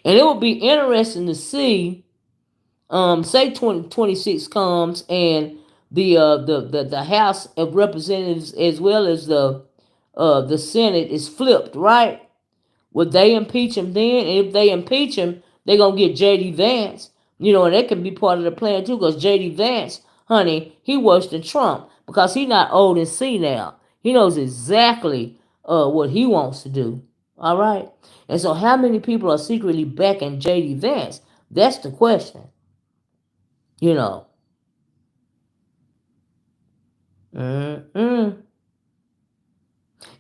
it will be interesting to see, say 2026 comes and the House of Representatives as well as the the Senate is flipped, right? Would they impeach him then? And if they impeach him, they're going to get J.D. Vance. And that can be part of the plan too, because J.D. Vance, honey, he worse than Trump because he's not old and senile. He knows exactly what he wants to do. All right? And so how many people are secretly backing J.D. Vance? That's the question. You know. Mm-mm.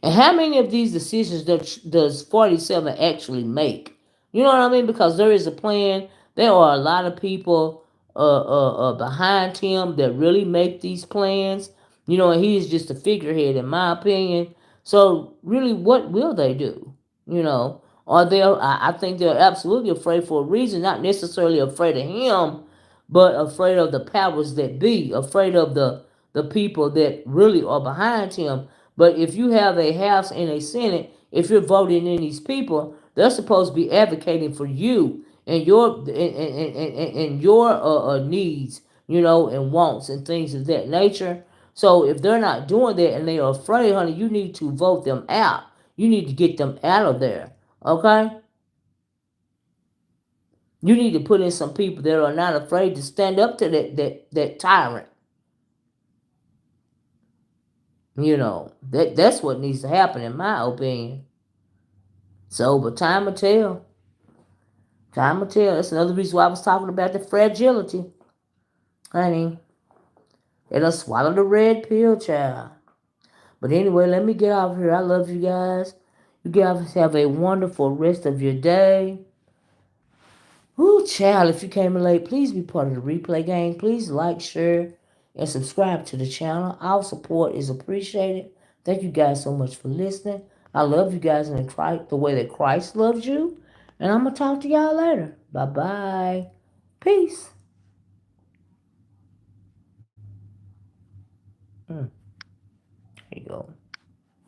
And how many of these decisions does 47 actually make? You know what I mean? Because there is a plan. There are a lot of people behind him that really make these plans. And he is just a figurehead, in my opinion. So, really, what will they do? Are they? I think they're absolutely afraid for a reason, not necessarily afraid of him, but afraid of the powers that be, afraid of the people that really are behind him. But if you have a House and a Senate, if you're voting in these people, they're supposed to be advocating for you and your needs, and wants and things of that nature. So if they're not doing that and they are afraid, honey, you need to vote them out. You need to get them out of there. Okay? You need to put in some people that are not afraid to stand up to that tyrant. That's what needs to happen, in my opinion. So, but time will tell. Time will tell. That's another reason why I was talking about the fragility. Honey, it'll swallow the red pill, child. But anyway, let me get off here. I love you guys. You guys have a wonderful rest of your day. Ooh, child, if you came in late, please be part of the replay game. Please like, share, and subscribe to the channel. Our support is appreciated. Thank you guys so much for listening. I love you guys in the way that Christ loves you. And I'm going to talk to y'all later. Bye-bye. Peace. Here you go.